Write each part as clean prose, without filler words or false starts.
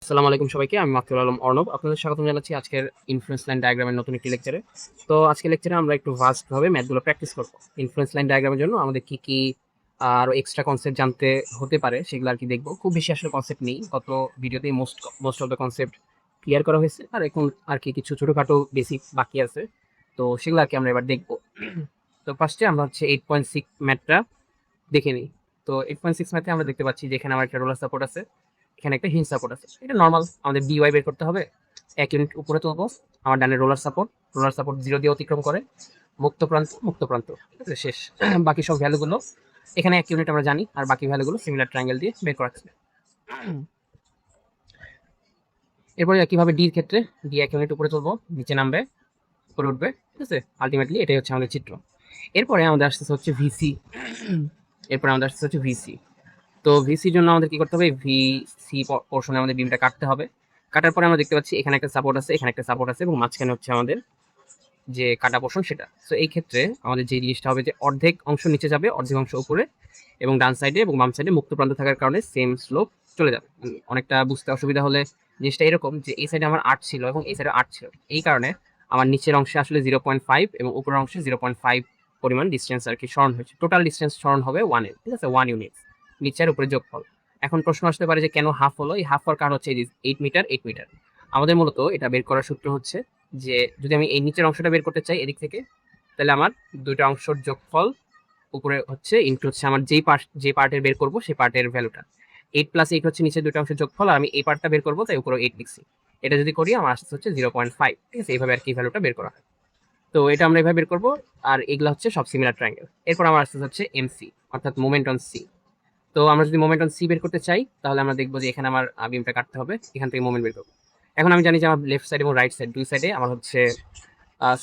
আসসালামু আলাইকুম সবাইকে। আমি মাকতুল আলম অর্ণব। আপনাদের স্বাগতম জানাচ্ছি আজকের ইনফ্লুয়েন্স লাইন ডায়াগ্রামের নতুন একটি লেকচারে। তো আজকের লেকচারে আমরা একটু ভাবে ম্যাথগুলো প্র্যাকটিস করব। ইনফ্লুয়েন্স লাইন ডায়াগ্রামের জন্য আমাদের কি আরো এক্সট্রা কনসেপ্ট জানতে হতে পারে সেগুলো আর কি দেখবো। খুব বেশি আসলে কনসেপ্ট নেই, গত ভিডিওতেই most of the concept clear করা হয়েছে, আর এখন আর কি কিছু ছোটখাটো বেসিক বাকি আছে, তো সেগুলো আর কি আমরা এবার দেখবো। তো ফার্স্টে আমরা হচ্ছে 8.6 ম্যাথটা দেখে নিই। তো 8.6 ম্যাথে আমরা দেখতে পাচ্ছি যে এখানে আমার একটা রোলার সাপোর্ট আছে, এখানে একটা হিঞ্জ সাপোর্ট আছে। এটা নর্মাল, আমাদের ডিওয়াই বের করতে হবে। 1 ইউনিট উপরে তুলবো। আমার ডানে রোলার সাপোর্ট 0 দিয়ে অতিক্রম করে, মুক্ত প্রান্ত ঠিক আছে, শেষ। বাকি সব ভ্যালুগুলো এখানে 1 ইউনিট আমরা জানি, আর বাকি ভ্যালুগুলো সিমিলার ট্রায়াঙ্গেল দিয়ে বের করা আছে। এরপরে একইভাবে ডির ক্ষেত্রে ডি 1 ইউনিট উপরে তুলবো, নিচে নামবে, উপরে উঠবে, ঠিক আছে। আলটিমেটলি এটাই হচ্ছে আমাদের চিত্র। এরপরে আমাদের আসতেছে হচ্ছে ভিসি। তো ভিসির জন্য আমাদের কি করতে হবে, ভিসি পোর্শনে আমাদের বিমটা কাটতে হবে। কাটার পরে আমরা দেখতে পাচ্ছি এখানে একটা সাপোর্ট আছে, এখানে একটা সাপোর্ট আছে, এবং মাঝখানে হচ্ছে আমাদের যে কাটা পোর্শন সেটা। তো এই ক্ষেত্রে আমাদের যে জিনিসটা হবে যে অর্ধেক অংশ নিচে যাবে, অর্ধেক অংশ উপরে, এবং ডান সাইডে এবং বাম সাইডে মুক্ত প্রান্ত থাকার কারণে সেম স্লোপ চলে যাবে। অনেকটা বুঝতে অসুবিধা হলে জিনিসটা এরকম যে এই সাইডে আমার 8 ছিল এবং এই সাইডে 8 ছিল, এই কারণে আমার নিচের অংশে আসলে 0.5 এবং উপরের অংশে 0.5 পরিমাণ ডিস্টেন্স আর কি সরণ হয়েছে। টোটাল ডিস্টেন্স সরণ হবে 1 এর, ঠিক আছে, 1 ইউনিট, নিচের উপরে যোগফল। এখন প্রশ্ন আসতে পারে যে কেন হাফ হলো। এই হাফ হওয়ার কারণ হচ্ছে 8 মিটার 8 মিটার। আমাদের মূলত এটা বের করার সূত্র হচ্ছে যে যদি আমি এই নিচের অংশটা বের করতে চাই এদিক থেকে, তাহলে আমার দুইটা অংশের যোগফল উপরে হচ্ছে ইনটু হচ্ছে আমার যে পার্টের বের করবো সেই পার্টের ভ্যালুটা। 8+8 হচ্ছে নিচে দুইটা অংশের যোগফল, আর আমি এই পার্টটা বের করবো তাই উপরে 8 লিখছি। এটা যদি করি আমার আসতে হচ্ছে 0.5, ঠিক আছে। এইভাবে আর কি ভ্যালুটা বের করা হয়। তো এটা আমরা এভাবে বের করবো, আর এগুলো হচ্ছে সব সিমিলার ট্রায়াঙ্গেল। এরপর আমার আসতে হচ্ছে এমসি, অর্থাৎ মোমেন্ট অন সি। তো আমরা যদি মোমেন্ট অন সি বের করতে চাই তাহলে আমরা দেখবো যে এখানে আমার বিমটা কাটতে হবে, এখান থেকে মোমেন্ট বের করবো। এখন আমি জানি যে আমার লেফট সাইড এবং রাইট সাইড দুই সাইডে আমার হচ্ছে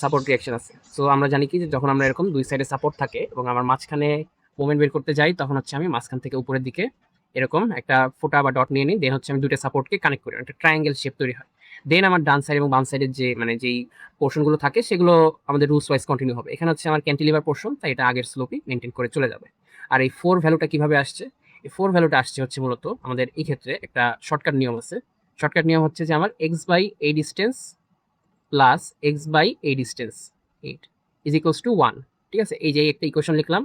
সাপোর্ট রিয়াকশন আছে। সো আমরা জানি কি যে যখন আমরা এরকম দুই সাইডে সাপোর্ট থাকে এবং আমার মাঝখানে মোমেন্ট বের করতে যাই, তখন হচ্ছে আমি মাঝখান থেকে উপরের দিকে এরকম একটা ফোঁটা বা ডট নিয়ে নিই। দেন হচ্ছে আমি দুইটা সাপোর্টকে কানেক্ট করি, একটা ট্রায়াঙ্গেল শেপ তৈরি হয়। দেন আমার ডান সাইড এবং বাম সাইডের যে যেই পোর্শনগুলো থাকে সেগুলো আমাদের রুলস ওয়াইজ কন্টিনিউ হবে। এখানে হচ্ছে আমার ক্যান্টিলিভার পোর্শন, তাই এটা আগের স্লোপই মেনটেন করে চলে যাবে। আর এই 4 ভ্যালুটা কিভাবে আসছে, এই 4 ভ্যালুটা আসছে হচ্ছে মূলত আমাদের এই ক্ষেত্রে একটা শর্টকাট নিয়ম আছে। শর্টকাট নিয়ম হচ্ছে যে আমার x/a distance plus x/a distance 8 is equals to 1, ঠিক আছে। এই যে একটা ইকুয়েশন লিখলাম,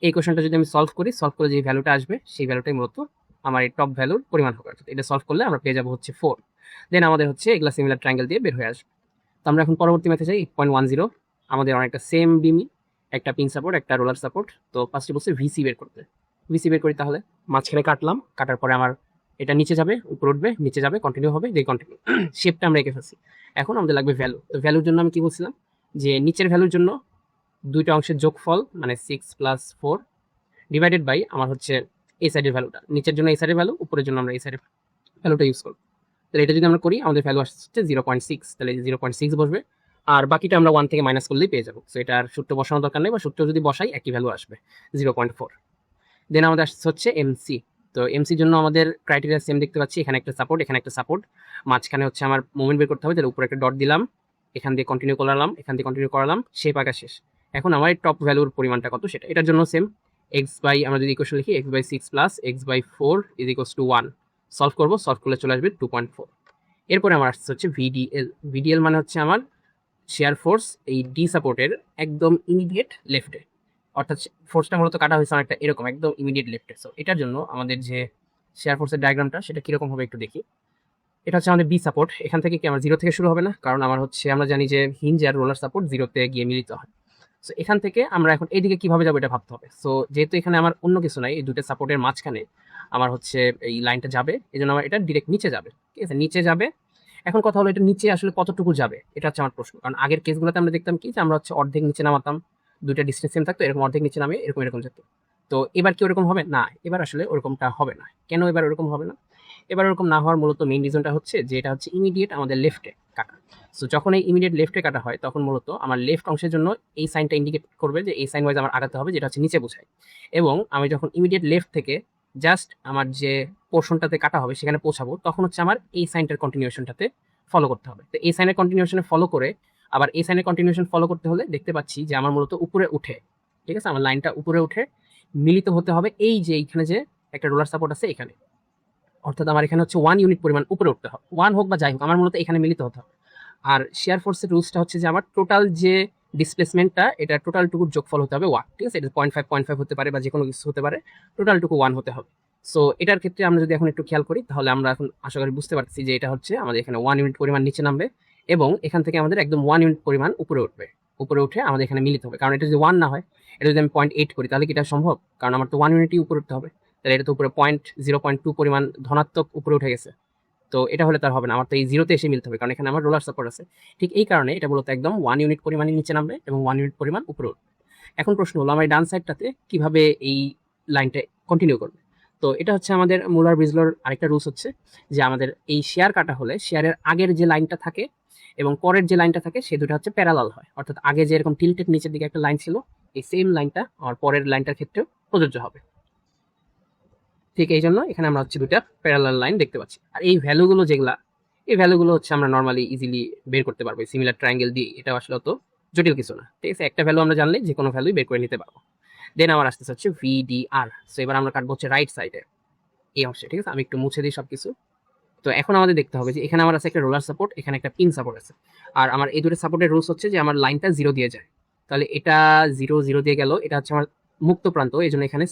এই ইকুয়েশনটা যদি আমি সলভ করে যে ভ্যালুটা আসবে সেই ভ্যালুটাই মূলত আমার এই টপ ভ্যালুর পরিমাণ হবে। এটা সলভ করলে আমরা পেয়ে যাবো হচ্ছে 4। দেন আমাদের হচ্ছে এগুলা সিমিলার ট্রায়াঙ্গেল দিয়ে বের হয়ে আসবে। তো আমরা এখন পরবর্তী ম্যাথে যাই। 8.10 আমাদের অনেকটা সেম বিমি, একটা পিন সাপোর্ট, একটা রোলার সাপোর্ট। তো ফার্স্টে বলছে ভিসি বের করতে। ভিসি বের করি, তাহলে মাঝখানে কাটলাম, কাটার পরে আমার এটা নিচে যাবে, উপরে উঠবে, নিচে যাবে, কন্টিনিউ হবে, যে কন্টিনিউ শেপটা আমরা এঁকে ফেলছি। এখন আমাদের লাগবে ভ্যালু। তো ভ্যালুর জন্য আমি কি বলছিলাম যে নিচের ভ্যালুর জন্য দুইটা অংশের যোগফল মানে 6+4 ডিভাইডেড বাই আমার হচ্ছে এই সাইডের ভ্যালুটা। নিচের জন্য এই সাইডের ভ্যালু, উপরের জন্য আমরা এই সাইডের ভ্যালুটা ইউজ করবো। তাহলে এটা যদি আমরা করি আমাদের ভ্যালু আসছে 0.6, তাহলে 0.6 বসবে, আর বাকিটা আমরা 1 থেকে মাইনাস করলেই পেয়ে যাবো। সো এটার সূত্র বসানোর দরকার নেই, বা সূত্র যদি বসাই একই ভ্যালু আসবে 0.4। দেন আমাদের আসছে হচ্ছে এমসি। তো এমসির জন্য আমাদের ক্রাইটেরিয়া সেম দেখতে পাচ্ছি, এখানে একটা সাপোর্ট, এখানে একটা সাপোর্ট, মাঝখানে হচ্ছে আমার মোমেন্ট বের করতে হবে। তাহলে উপরে একটা ডট দিলাম, এখান দিয়ে কন্টিনিউ করলাম, এখান দিয়ে কন্টিনিউ করালাম, শেপ আঁকা শেষ। এখন আমার টপ ভ্যালুর পরিমাণটা কত সেটা, এটার জন্য সেম আমরা যদি ইকুয়েশন লিখি x/6 plus x/4 is equals to 1। Solve করলে চলে আসবে 2.4। এরপরে আমার আসছে হচ্ছে ভিডিএল মানে হচ্ছে আমার শেয়ার ফোর্স এই ডি সাপোর্টের একদম ইমিডিয়েট লেফটে, অর্থাৎ ফোর্সটা মূলত কাটা হয়েছে অনেকটা এরকম একদম ইমিডিয়েট লেফটে। সো এটার জন্য আমাদের যে শেয়ার ফোর্সের ডায়াগ্রামটা সেটা কিরকম হবে একটু দেখি। এটা হচ্ছে আমাদের বি সাপোর্ট। এখান থেকে কি আমার 0 থেকে শুরু হবে না, কারণ আমার হচ্ছে আমরা জানি যে হিঞ্জ আর রোলার সাপোর্ট 0-তে গিয়ে মিলিত হয়। সো এখান থেকে আমরা এখন এইদিকে কিভাবে যাবো এটা ভাবতে হবে। সো যেহেতু এখানে আমার অন্য কিছু নাই, এই দুটো সাপোর্টের মাঝখানে আমার হচ্ছে এই লাইনটা যাবে, এই জন্য আমার এটা ডিরেক্ট নিচে যাবে, ঠিক আছে, নিচে যাবে। এখন কথা হলো এটা নিচে আসলে কতটুকু যাবে, এটা হচ্ছে আমার প্রশ্ন। কারণ আগের কেসগুলোতে আমরা দেখতাম কি যে আমরা হচ্ছে অর্ধেক নিচে নামাতাম, দুইটা ডিস্টেন্স সেম থাকতো, এরকম অর্ধেক নিচে নামে এরকম যেত। তো এবার কি ওরকম হবে না, এবার আসলে ওরকমটা হবে না। কেন এবার ওরকম হবে না? এবার ওরকম না হওয়ার মূলত মেইন রিজনটা হচ্ছে যে এটা হচ্ছে ইমিডিয়েট আমাদের লেফটে কাটা। সো যখন এই ইমিডিয়েট লেফটে কাটা হয় তখন মূলত আমার লেফট অংশের জন্য এই সাইনটা ইন্ডিকেট করবে যে এই সাইন ওয়াইজ আমার আগাতে হবে, যেটা হচ্ছে নিচে বোঝায়। এবং আমি যখন ইমিডিয়েট লেফট থেকে জাস্ট আমার যে পোর্শনটাতে কাটা হবে সেখানে পৌঁছাবো, তখন হচ্ছে আমার এই সাইনটার কন্টিনিউশনটাতে ফলো করতে হবে। তো এই সাইনের কন্টিনিউশনে ফলো করে আবার এই সাইনের কন্টিনিউশন ফলো করতে হলে দেখতে পাচ্ছি যে আমার মূলত উপরে উঠে, ঠিক আছে, আমার লাইনটা উপরে উঠে মিলিত হতে হবে এই যে এইখানে যে একটা রোলার সাপোর্ট আছে এখানে, অর্থাৎ আমার এখানে হচ্ছে 1 ইউনিট পরিমাণ উপরে উঠতে হবে, 1 হোক বা যাই হোক, আমার মূলত এখানে মিলিত হতে হবে। আর শেয়ার ফোর্সের রুলসটা হচ্ছে যে আমার টোটাল যে ডিসপ্লেসমেন্টটা, এটা টোটালটুকুর যোগফল হতে হবে 1, ঠিক আছে? এটা 0.5 হতে পারে বা যে কোনো কিছু হতে পারে, টোটালটুকু 1 হতে হবে। সো এটার ক্ষেত্রে আমরা যদি এখন একটু খেয়াল করি, তাহলে আমরা এখন আশা করি বুঝতে পারছি যে এটা হচ্ছে আমাদের এখানে 1 ইউনিট পরিমাণ নিচে নামবে এবং এখান থেকে আমাদের একদম 1 ইউনিট পরিমাণ উপরে উঠবে, উপরে উঠে আমাদের এখানে মিলিত হবে। কারণ এটা যদি 1 না হয়, এটা যদি আমি 0.8 করি, তাহলে কি এটা সম্ভব? কারণ আমার তো 1 ইউনিটই উপরে উঠতে হবে, তাহলে এটা তো উপরে 0.2 পরিমাণ ধনাত্মক উপরে উঠে গেছে। তো এটা হলে তার হবে না, আমার তো এই জিরোতে এসে মিলতে হবে, কারণ এখানে আমার রোলার সাপোর্ট আছে। ঠিক এই কারণে এটা মূলত একদম 1 ইউনিট পরিমাণে নিচে নামবে এবং 1 ইউনিট পরিমাণ উপরে উঠবে। এখন প্রশ্ন হলো আমার ডান সাইডটাতে কিভাবে এই লাইনটা কন্টিনিউ করবে। তো এটা হচ্ছে আমাদের মুলার ব্রিজলোর আরেকটা রুলস হচ্ছে যে আমাদের এই শেয়ার কাটা হলে শেয়ারের আগের যে লাইনটা থাকে এবং পরের যে লাইনটা থাকে সে দুটো হচ্ছে প্যারালাল হয়। অর্থাৎ আগে যে এরকম টিল্টেড নিচের দিকে একটা লাইন ছিল, এই সেম লাইনটা আর পরের লাইনটার ক্ষেত্রেও প্রযোজ্য হবে। ঠিক এই জন্য এখানে আমরা হচ্ছে দুটা প্যারালাল লাইন দেখতে পাচ্ছি। আর এই ভ্যালুগুলো যেগুলা, এই ভ্যালুগুলো হচ্ছে আমরা নর্মালি ইজিলি বের করতে পারবো সিমিলার ট্রায়াঙ্গেল দিয়ে। এটা আসলে অত জটিল কিছু না, ঠিক আছে? একটা ভ্যালু আমরা জানলে যে কোনো ভ্যালুই বের করে নিতে পারবো। দেন আমার আসতেছে হচ্ছে VDR। সো এবার আমরা কাটবো হচ্ছে রাইট সাইডে এই অংশে, ঠিক আছে? আমি একটু মুছে দিই সবকিছু। তো এখন আমাদের দেখতে হবে যে এখানে আমার আছে একটা রোলার সাপোর্ট, এখানে একটা পিন সাপোর্ট আছে। আর আমার এই দুটো সাপোর্টের রুলস হচ্ছে যে আমার লাইনটা 0 দিয়ে যায়, তাহলে এটা 0 দিয়ে গেল, এটা হচ্ছে আমার মুক্ত প্রান্ত, এই জন্য এখানে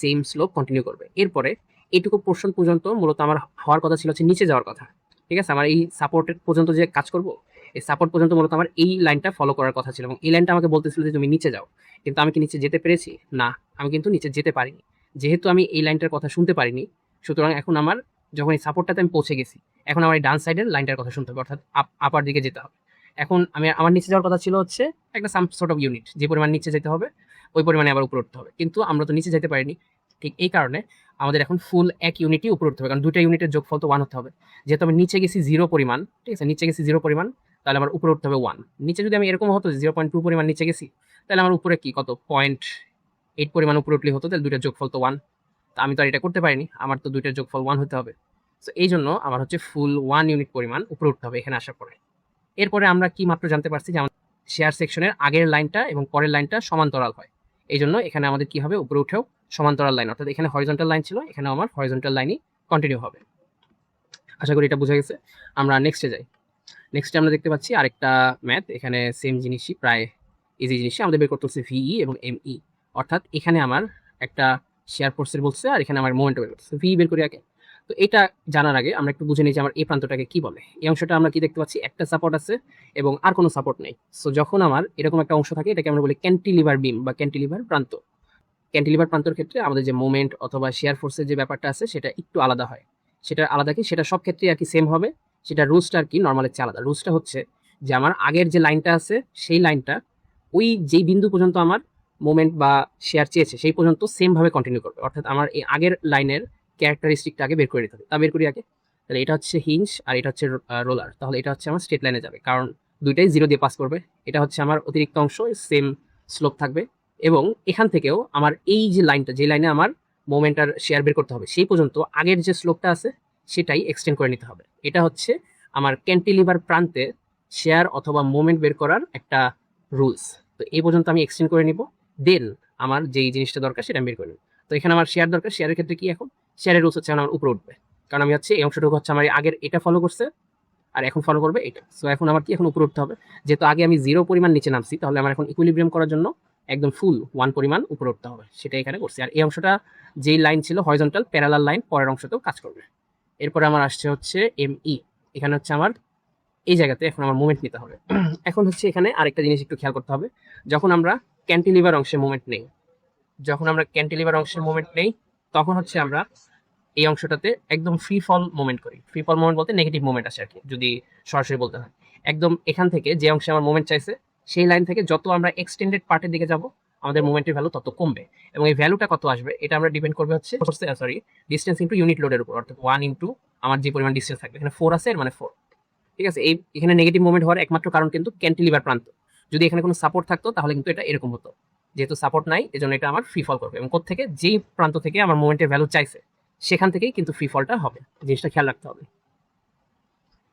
সেম স্লোপ কন্টিনিউ করবে। এরপরে এইটুকু পোর্শন পর্যন্ত মূলত আমার হওয়ার কথা ছিল হচ্ছে নিচে যাওয়ার কথা, ঠিক আছে? আমার এই সাপোর্টের পর্যন্ত যে কাজ করব, এই সাপোর্ট পর্যন্ত মূলত আমার এই লাইনটা ফলো করার কথা ছিল এবং এই লাইনটা আমাকে বলতেছিল যে তুমি নিচে যাও। কিন্তু আমি কি নিচে যেতে পেরেছি? না, আমি কিন্তু নিচে যেতে পারিনি। যেহেতু আমি এই লাইনটার কথা শুনতে পারিনি, সুতরাং এখন আমার যখন এই সাপোর্টটাতে আমি পৌঁছে গেছি, এখন আমার এই ডান সাইডের লাইনটার কথা শুনতে হবে, অর্থাৎ আপার দিকে যেতে হবে। এখন আমার নিচে যাওয়ার কথা ছিল হচ্ছে একটা সাম সর্ট অফ ইউনিট, যে পরিমাণ নিচে যেতে হবে ওই পরিমাণে আবার উপরে উঠতে হবে, কিন্তু আমরা তো নিচে যেতে পারিনি। ঠিক এই কারণে আমাদের এখন ফুল 1 ইউনিটই উপরে উঠতে হবে, কারণ দুইটা ইউনিটের যোগফল তো 1 হতে হবে। যেহেতু আমি নিচে গেছি 0 পরিমাণ, ঠিক আছে? নিচে গেছি 0 পরিমাণ, তাহলে আমার উপরে উঠতে হবে 1। নিচে যদি আমি এরকম হতো 0.2 পরিমাণ নিচে গেছি, তাহলে আমার উপরে কি কত 0.8 পরিমাণ উপরে উঠলে হতো, তাহলে দুইটার যোগফল তো 1। তা আমি তো আর এটা করতে পারিনি, আমার তো দুইটার যোগফল 1 হতে হবে। তো এই জন্য আমার হচ্ছে ফুল 1 ইউনিট পরিমাণ উপরে উঠতে হবে এখানে আসার পরে। এরপরে আমরা কি মাত্র জানতে পারছি যে আমাদের শেয়ার সেকশনের আগের লাইনটা এবং পরের লাইনটা সমান্তরাল হয়, এই জন্য এখানে আমাদের কি হবে, উপরে উঠেও সমান্তরাল লাইন, অর্থাৎ এখানে হরিজন্টাল লাইন ছিল, এখানে আমার হরিজন্টাল লাইনই কন্টিনিউ হবে। আশা করি এটা বোঝা গেছে। আমরা নেক্সটে যাই। নেক্সটে আমরা দেখতে পাচ্ছি আরেকটা ম্যাথ, এখানে সেম জিনিসই, প্রায় ইজি জিনিসই আমাদের বের করতে হচ্ছে VE এবং ME। অর্থাৎ এখানে আমার একটা শেয়ার ফোর্সের বলছে আর এখানে আমার মোমেন্ট বের করছে, VE বের করি আগে। তো এটা জানার আগে আমরা একটু বুঝে নিই যে আমার এই প্রান্তটাকে কি বলে। এই অংশটা আমরা কি দেখতে পাচ্ছি, একটা সাপোর্ট আছে এবং আর কোনো সাপোর্ট নেই। সো যখন আমার এরকম একটা অংশ থাকে, এটাকে আমরা বলি ক্যান্টিলিভার বিম বা ক্যান্টিলিভার প্রান্ত। ক্যান্টিলিভার প্রান্তর ক্ষেত্রে আমাদের যে মোমেন্ট অথবা শেয়ার ফোর্সের যে ব্যাপারটা আছে সেটা একটু আলাদা হয়। সেটা আলাদা কি, সেটা সব ক্ষেত্রেই আর কি সেম হবে, সেটা রুলসটা আর কি নর্মালের চেয়ে আলাদা। রুলসটা হচ্ছে যে আমার আগের যে লাইনটা আছে সেই লাইনটা ওই যেই বিন্দু পর্যন্ত আমার মোমেন্ট বা শেয়ার চেয়েছে সেই পর্যন্ত সেম ভাবে কন্টিনিউ করবে। অর্থাৎ আমার এই আগের লাইনের ক্যারেক্টারিস্টিকটা আগে বের করে নিতে হবে। তা বের করি আগে। তাহলে এটা হচ্ছে হিঞ্জ আর এটা হচ্ছে রোলার, তাহলে এটা হচ্ছে আমার স্ট্রেট লাইনে যাবে, কারণ দুইটাই 0 দিয়ে পাস করবে। এটা হচ্ছে আমার অতিরিক্ত অংশ, সেম স্লোপ থাকবে। এবং এখান থেকেও আমার এই যে লাইনটা, যে লাইনে আমার মোমেন্ট আর শেয়ার বের করতে হবে, সেই পর্যন্ত আগের যে স্লোপটা আছে সেটাই এক্সটেন্ড করে নিতে হবে। এটা হচ্ছে আমার ক্যান্টিলিভার প্রান্তে শেয়ার অথবা মোমেন্ট বের করার একটা রুলস। তো এই পর্যন্ত আমি এক্সটেন্ড করে নিব, দেন আমার যেই জিনিসটা দরকার সেটা আমি বের করে নেব। তো এখানে আমার শেয়ার দরকার, শেয়ারের ক্ষেত্রে কি এখন শেয়ারের রুলস হচ্ছে আমার উপরে উঠবে, কারণ আমি হচ্ছে এই অংশটুকু হচ্ছে আমার আগের এটা ফলো করছে আর এখন ফলো করবে এটা। সো এখন আমার কি এখন উপরে উঠতে হবে, যেহেতু আগে আমি 0 পরিমাণ নিচে নামছি, তাহলে আমার এখন ইকুইলিব্রিয়াম করার জন্য একদম ফুল 1 পরিমাণ উপরে উঠতে হবে, সেটা এখানে করছি। আর এই অংশটা যেই লাইন ছিল হরিজন্টাল প্যারালাল লাইন, পরের অংশতেও কাজ করবে। এরপরে আমার আসছে হচ্ছে ME। এখানে হচ্ছে আমার এই জায়গাতে এখন আমার মুভমেন্ট নিতে হবে। এখন হচ্ছে এখানে আরেকটা জিনিস একটু খেয়াল করতে হবে, যখন আমরা ক্যান্টিলিভার অংশে মুভমেন্ট নেই, তখন হচ্ছে আমরা এই অংশটাতে একদম ফ্রি ফল মুভমেন্ট করি। ফ্রি ফল মুভমেন্ট বলতে নেগেটিভ মুভমেন্ট আসে আর কি, যদি সরাসরি বলতে হয়। একদম এখান থেকে যে অংশে আমার মুভমেন্ট চাইছে সেই লাইন থেকে যত আমরা এক্সটেন্ডেড পার্টের দিকে যাব, আমাদের মুভমেন্টের ভ্যালু তত কমবে। এবং এই ভ্যালুটা কত আসবে এটা আমরা ডিপেন্ড করবে হচ্ছে ডিস্টেন্স ইন্টু ইউনিট লোডের উপর, অর্থাৎ 1 ইন্টু আমার যে পরিমাণ ডিস্টেন্স থাকবে। এখানে 4 আছে, এর মানে 4, ঠিক আছে? এখানে নেগেটিভ মুভমেন্ট হওয়ার একমাত্র কারণ কিন্তু ক্যান্টিলিভার প্রান্ত। যদি এখানে কোনো সাপোর্ট থাকতো তাহলে কিন্তু এটা এরকম হতো, যেহেতু সাপোর্ট নাই এজন্য এটা আমার ফ্রি ফল করবে। এবং কোত্থেকে, যেই প্রান্ত থেকে আমার মুভমেন্টের ভ্যালু চাইছে সেখান থেকেই কিন্তু ফ্রি ফলটা হবে, জিনিসটা খেয়াল রাখতে হবে।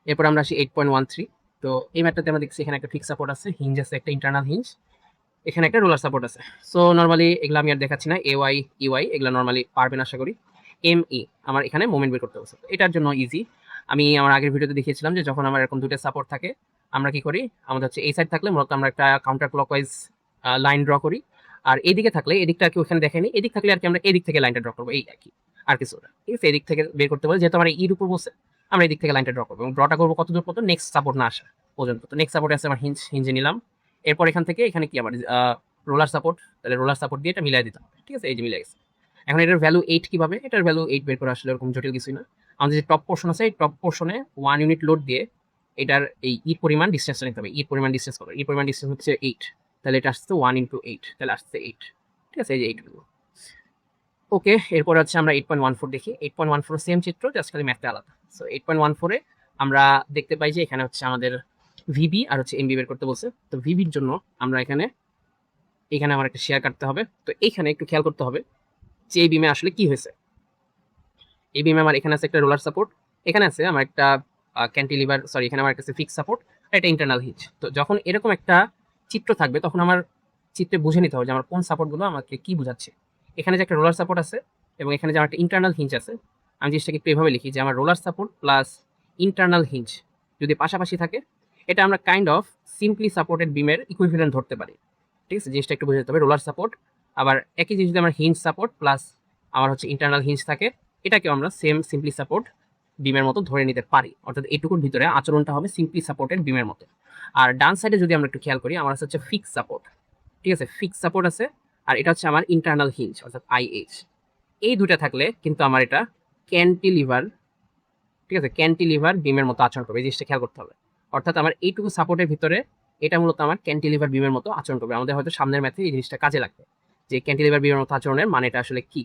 এরপর আমরা আসি 8.13। তো এই ম্যাটটাতে আমরা দেখছি এখানে একটা ফিক্স সাপোর্ট আছে, হিঞ্জ আছে, একটা ইন্টারনাল হিঞ্জ, এখানে একটা রোলার সাপোর্ট আছে। সো নর্মালি এগুলো আমি আর দেখাচ্ছি না, AY EY এগুলো নর্মালি পারবেন আশা করি। ME আমার এখানে মোমেন্ট বের করতে বলছে। এটার জন্য ইজি, আমি আমার আগের ভিডিওতে দেখিয়েছিলাম যে যখন আমার এরকম দুটো সাপোর্ট থাকে আমরা কি করি, আমাদের হচ্ছে এই সাইড থাকলে মূলত আমরা একটা কাউন্টার ক্লকওয়াইজ লাইন ড্র করি, আর এদিকে থাকলে এদিকটা আর কি ওখানে দেখেনি, এদিক থাকলে আর কি আমরা এদিক থেকে লাইনটা ড্র করবো, এই আর কি আর কিছু না, ঠিক আছে। এদিক থেকে বের করতে বলে, যেহেতু আমার ইর উপর বসে আমরা এদিক থেকে লাইনটা ড্র করবো এবং ড্রটা করবো কত দূর পর্যন্ত, নেক্সট সাপোর্ট না আসা পর্যন্ত। তো নেক্সট সাপোর্ট আছে আমার হিঞ্জে নিলাম, এরপর এখান থেকে এখানে কি আমার রোলার সাপোর্ট, তাহলে রোলার সাপোর্ট দিয়ে এটা মিলাই দিতাম, ঠিক আছে, এই যে মিলে গেছে। এখন এটার ভ্যালু 8 কিভাবে, এটার ভ্যালু 8 বের করে আসলে এরকম জটিল কিছুই না। আমাদের যে টপ পোর্শন আছে এই টপ পোর্শনে 1 ইউনিট লোড দিয়ে এটার এই পরিমাণ ডিসটেন্সটা নিতে হবে। পরিমাণ ডিসটেন্স কত, পরিমাণ ডিসটেন্স হচ্ছে 8, তাহলে এটা আসছে 1 × 8, তাহলে আসছে 8, ঠিক আছে, এই যে 8 গুলো। ওকে, এরপর হচ্ছে আমরা 8.14 দেখি। 8.14 সেম চিত্র, জাস্ট খালি ম্যাথটা আলাদা। সো 8.14 এ আমরা দেখতে পাই যে এখানে হচ্ছে আমাদের ভিবি আর হচ্ছে এমবি বের করতে বলছে। তো ভিবির জন্য আমরা এখানে আমার একটা শেয়ার কাটতে হবে। তো এইখানে একটু খেয়াল করতে হবে যে এই বিমে আসলে কি হয়েছে। এই বিমে আমার এখানে আছে একটা রোলার সাপোর্ট, এখানে আছে আমার একটা ক্যান্টিলিভার, সরি এখানে আমার কাছে ফিক্স সাপোর্ট, এটা ইন্টারনাল হিচ। তো যখন এরকম একটা চিত্র থাকবে তখন আমার চিত্রে বুঝে নিতে হবে যে আমার কোন সাপোর্টগুলো আমাকে কি বোঝাচ্ছে। এখানে যে একটা রোলার সাপোর্ট আছে এবং এখানে যে আমার একটা ইন্টারনাল হিঞ্চ আছে, আমি জিনিসটাকে একটু এভাবে লিখি যে আমার roller support plus internal hinge যদি পাশাপাশি থাকে, এটা আমরা কাইন্ড অফ সিম্পলি সাপোর্টেড বিমের ইকুইভ্যালেন্ট ধরতে পারি, ঠিক আছে। জিনিসটা একটু বুঝে যেতে হবে, রোলার সাপোর্ট আবার একই জিনিস যদি আমার হিঞ্চ সাপোর্ট প্লাস আমার হচ্ছে ইন্টারনাল হিঞ্চ থাকে, এটাকেও আমরা সেম সিম্পলি সাপোর্ট বিমের মতো ধরে নিতে পারি, অর্থাৎ এটুকুর ভিতরে আচরণটা হবে সিম্পলি সাপোর্টেড বিমের মতো। আর ডান সাইডে যদি আমরা একটু খেয়াল করি, আমার হচ্ছে ফিক্স সাপোর্ট, ঠিক আছে, ফিক্স সাপোর্ট আছে, আর এটা হচ্ছে আমার ইন্টারনাল হিঞ্চ অর্থাৎ IH। এই দুটা থাকলে কিন্তু আমার এটা ক্যান্টিলিভার, ঠিক আছে, ক্যান্টিলিভার বিমের মতো আচরণ করবে, এই জিনিসটা খেয়াল করতে হবে। অর্থাৎ আমার এইটুকু সাপোর্টের ভিতরে এটা মূলত আমার ক্যান্টিলিভার বিমের মতো আচরণ করবে। আমাদের হয়তো সামনের ম্যাথে এই জিনিসটা কাজে লাগবে যে ক্যান্টিলিভার বিমের মতো আচরণের মানেটা আসলে কি।